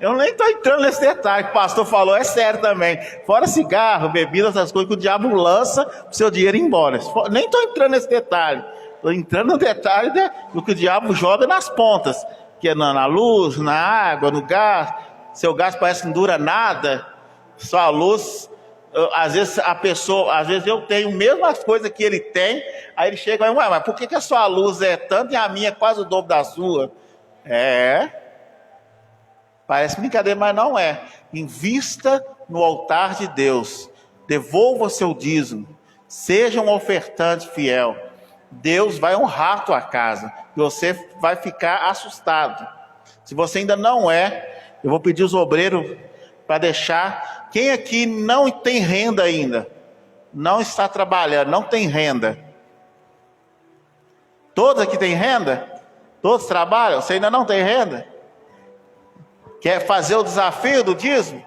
eu nem estou entrando nesse detalhe que o pastor falou, é sério também. Fora cigarro, bebida, essas coisas que o diabo lança para o seu dinheiro ir embora. Nem estou entrando nesse detalhe. Estou entrando no detalhe do que o diabo joga nas pontas, que é na luz, na água, no gás. Seu gás parece que não dura nada, só a luz. Às vezes eu tenho mesmas coisas que ele tem, aí ele chega e fala, mas por que a sua luz é tanto e a minha é quase o dobro da sua? Parece brincadeira, mas não é. Invista no altar de Deus, devolva o seu dízimo, seja um ofertante fiel. Deus vai honrar a tua casa e você vai ficar assustado. Se você ainda não eu vou pedir os obreiros para deixar. Quem aqui não tem renda ainda? Não está trabalhando, não tem renda? Todos aqui têm renda? Todos trabalham? Você ainda não tem renda? Quer fazer o desafio do dízimo?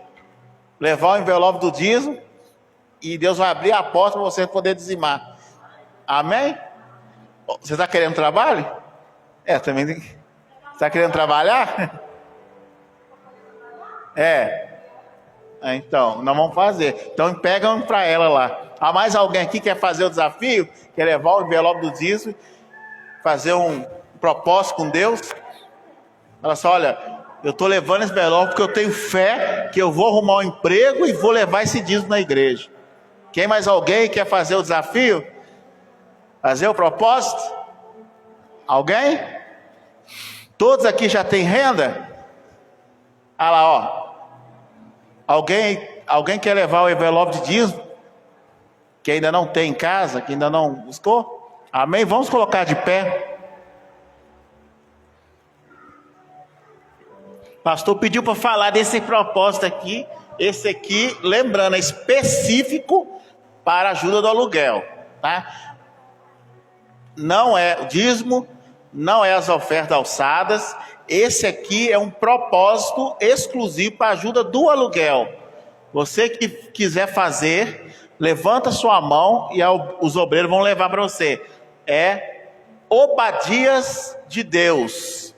Levar o envelope do dízimo e Deus vai abrir a porta para você poder dizimar. Amém? Você está querendo trabalho? Também tem. Está querendo trabalhar? Então, nós vamos fazer. Então, pegam para ela lá. Há mais alguém aqui que quer fazer o desafio? Quer levar o envelope do dízimo? Fazer um propósito com Deus? Ela só, olha, eu estou levando esse envelope porque eu tenho fé que eu vou arrumar um emprego e vou levar esse dízimo na igreja. Quem mais alguém quer fazer o desafio? Fazer o propósito? Alguém? Todos aqui já têm renda? Olha lá, ó. Alguém quer levar o envelope de dízimo? Que ainda não tem em casa, que ainda não buscou? Amém? Vamos colocar de pé. Pastor pediu para falar desse propósito aqui. Esse aqui, lembrando, é específico para a ajuda do aluguel, tá? Não é o dízimo, não é as ofertas alçadas. Esse aqui é um propósito exclusivo para a ajuda do aluguel. Você que quiser fazer, levanta sua mão e os obreiros vão levar para você. É Obadias de Deus.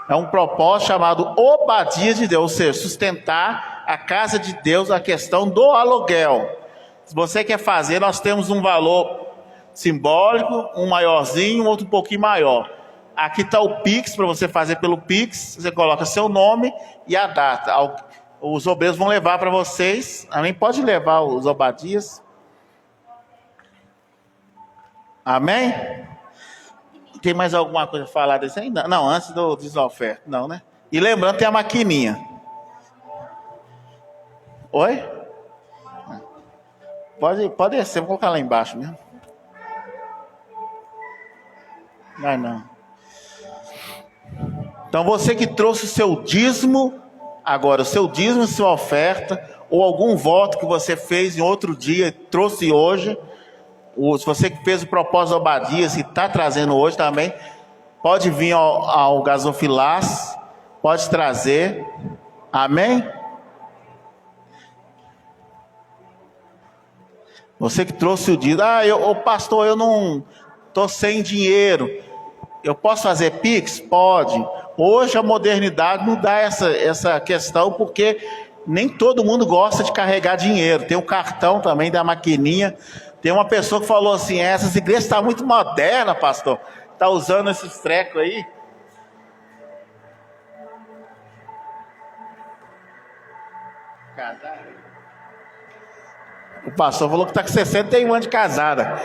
É um propósito chamado Obadias de Deus, ou seja, sustentar a casa de Deus, a questão do aluguel. Se você quer fazer, nós temos um valor simbólico, um maiorzinho, outro um pouquinho maior. Aqui está o Pix, para você fazer pelo Pix, você coloca seu nome e a data. Os obreiros vão levar para vocês. Amém? Pode levar os Obadias. Amém? Tem mais alguma coisa a falar desse ainda? Não, antes do desoferto, não, né? E lembrando, tem a maquininha. Oi? Pode descer, vou colocar lá embaixo mesmo. Não. Então você que trouxe o seu dízimo, agora o seu dízimo, sua oferta, ou algum voto que você fez em outro dia, trouxe hoje, ou se você que fez o propósito Obadias e está trazendo hoje também, pode vir ao Gasofilás, pode trazer, amém? Você que trouxe o dízimo, pastor, eu não estou sem dinheiro, eu posso fazer Pix? Pode. Hoje a modernidade não dá essa questão, porque nem todo mundo gosta de carregar dinheiro. Tem o cartão também da maquininha. Tem uma pessoa que falou assim, essas igrejas estão muito modernas, pastor. Está usando esses trecos aí. Casada. O pastor falou que está com 61 anos de casada.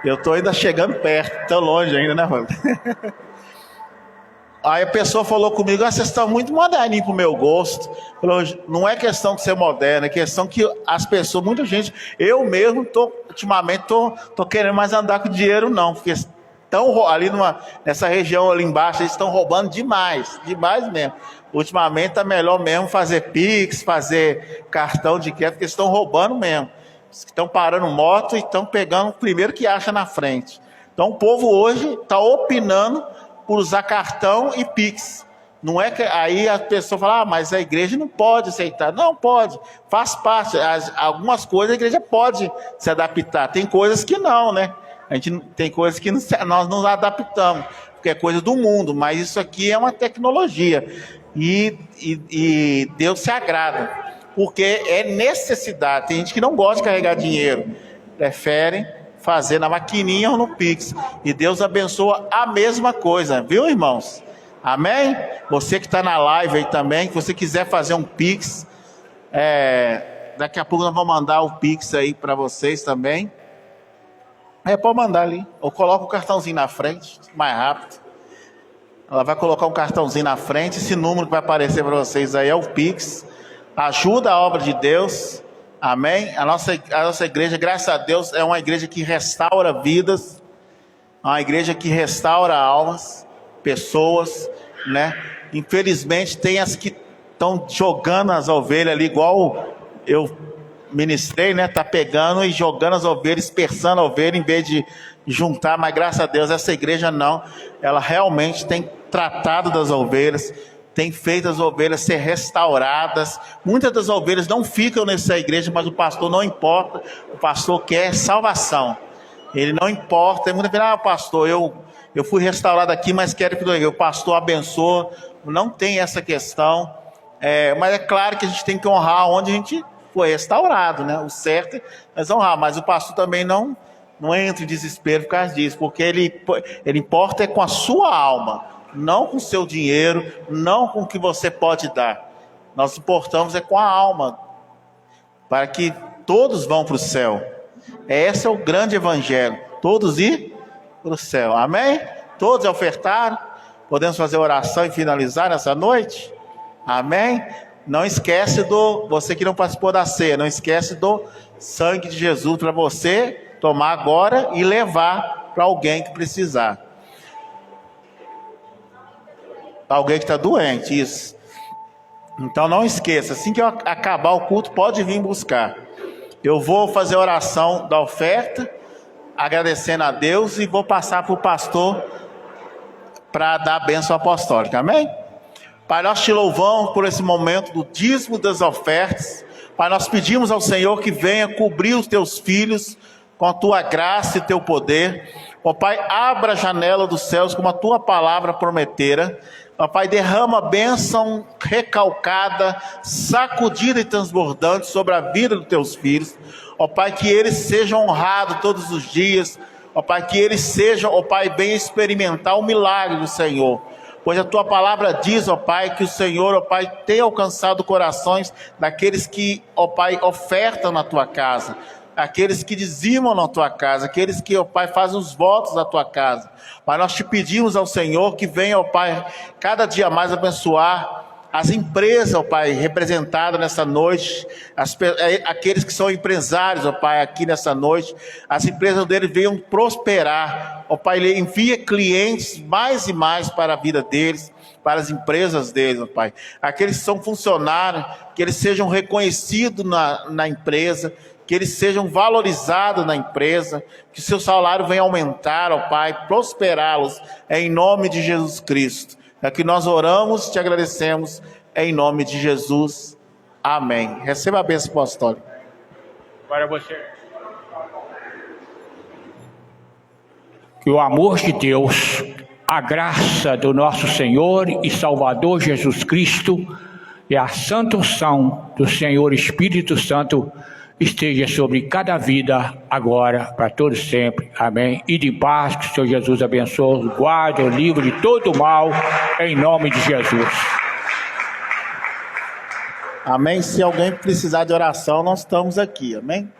Eu estou ainda chegando perto, estou longe ainda, né, mano? Aí a pessoa falou comigo, vocês estão muito moderninhos pro meu gosto. Falou, não é questão de ser moderno, é questão que as pessoas, muita gente, eu mesmo ultimamente tô querendo mais andar com dinheiro não, porque estão ali nessa região ali embaixo, eles estão roubando demais mesmo. Ultimamente tá melhor mesmo fazer Pix, fazer cartão de crédito, porque eles estão roubando mesmo. Estão parando moto e estão pegando o primeiro que acha na frente. Então o povo hoje está opinando por usar cartão e Pix. Não é que aí a pessoa fala, mas a igreja não pode aceitar. Não pode, faz parte. Algumas coisas a igreja pode se adaptar. Tem coisas que não, né? Tem coisas que nós não adaptamos, porque é coisa do mundo, mas isso aqui é uma tecnologia. E Deus se agrada, porque é necessidade. Tem gente que não gosta de carregar dinheiro, prefere fazer na maquininha ou no Pix. E Deus abençoa a mesma coisa, viu, irmãos? Amém? Você que está na live aí também, que você quiser fazer um Pix, daqui a pouco nós vamos mandar o Pix aí para vocês também. Pode mandar ali. Ou coloca o cartãozinho na frente, mais rápido. Ela vai colocar um cartãozinho na frente. Esse número que vai aparecer para vocês aí é o Pix. Ajuda a obra de Deus. Amém? A nossa igreja, graças a Deus, é uma igreja que restaura vidas, uma igreja que restaura almas, pessoas, né? Infelizmente tem as que estão jogando as ovelhas ali, igual eu ministrei, né? Tá pegando e jogando as ovelhas, dispersando a ovelha em vez de juntar, mas graças a Deus essa igreja não, ela realmente tem tratado das ovelhas, tem feito as ovelhas ser restauradas. Muitas das ovelhas não ficam nessa igreja, mas o pastor não importa, o pastor quer salvação. Ele não importa. Tem muita gente, pastor, eu fui restaurado aqui, mas quero que o pastor abençoe. Não tem essa questão. Mas é claro que a gente tem que honrar onde a gente foi restaurado, né? O certo é nós honrar, mas o pastor também não entra em desespero por causa disso, porque ele importa com a sua alma, não com o seu dinheiro, não com o que você pode dar. Nós importamos com a alma, para que todos vão para o céu. Esse é o grande evangelho, todos ir para o céu, amém? Todos ofertaram? Podemos fazer oração e finalizar nessa noite? Amém? Não esquece você que não participou da ceia, não esquece do sangue de Jesus para você tomar agora e levar para alguém que precisar. Alguém que está doente, isso. Então não esqueça, assim que acabar o culto, pode vir buscar. Eu vou fazer a oração da oferta, agradecendo a Deus, e vou passar para o pastor para dar a bênção apostólica, amém? Pai, nós te louvamos por esse momento do dízimo das ofertas. Pai, nós pedimos ao Senhor que venha cobrir os teus filhos com a tua graça e teu poder. Ó Pai, abra a janela dos céus como a tua palavra prometera. Ó Pai, derrama bênção recalcada, sacudida e transbordante sobre a vida dos teus filhos. Ó Pai, que eles sejam honrados todos os dias. Ó Pai, que eles sejam, ó Pai, bem experimentar o milagre do Senhor. Pois a tua palavra diz, ó Pai, que o Senhor, ó Pai, tem alcançado corações daqueles que, ó Pai, ofertam na tua casa, aqueles que dizimam na tua casa, aqueles que, ó Pai, fazem os votos da tua casa. Mas nós te pedimos ao Senhor que venha, ó Pai, cada dia mais abençoar as empresas, ó Pai, representadas nessa noite, aqueles que são empresários, ó Pai, aqui nessa noite, as empresas deles venham prosperar, ó Pai, envia clientes mais e mais para a vida deles, para as empresas deles, ó Pai, aqueles que são funcionários, que eles sejam reconhecidos na empresa, que eles sejam valorizados na empresa, que seu salário venha aumentar, ó Pai, prosperá-los, em nome de Jesus Cristo. É que nós oramos, te agradecemos, em nome de Jesus. Amém. Receba a bênção apostólica. Para você. Que o amor de Deus, a graça do nosso Senhor e Salvador Jesus Cristo e a santa unção do Senhor Espírito Santo esteja sobre cada vida agora, para todos sempre. Amém. E de paz, que o Senhor Jesus abençoe, guarde o livro de todo mal, em nome de Jesus. Amém. Se alguém precisar de oração, nós estamos aqui. Amém.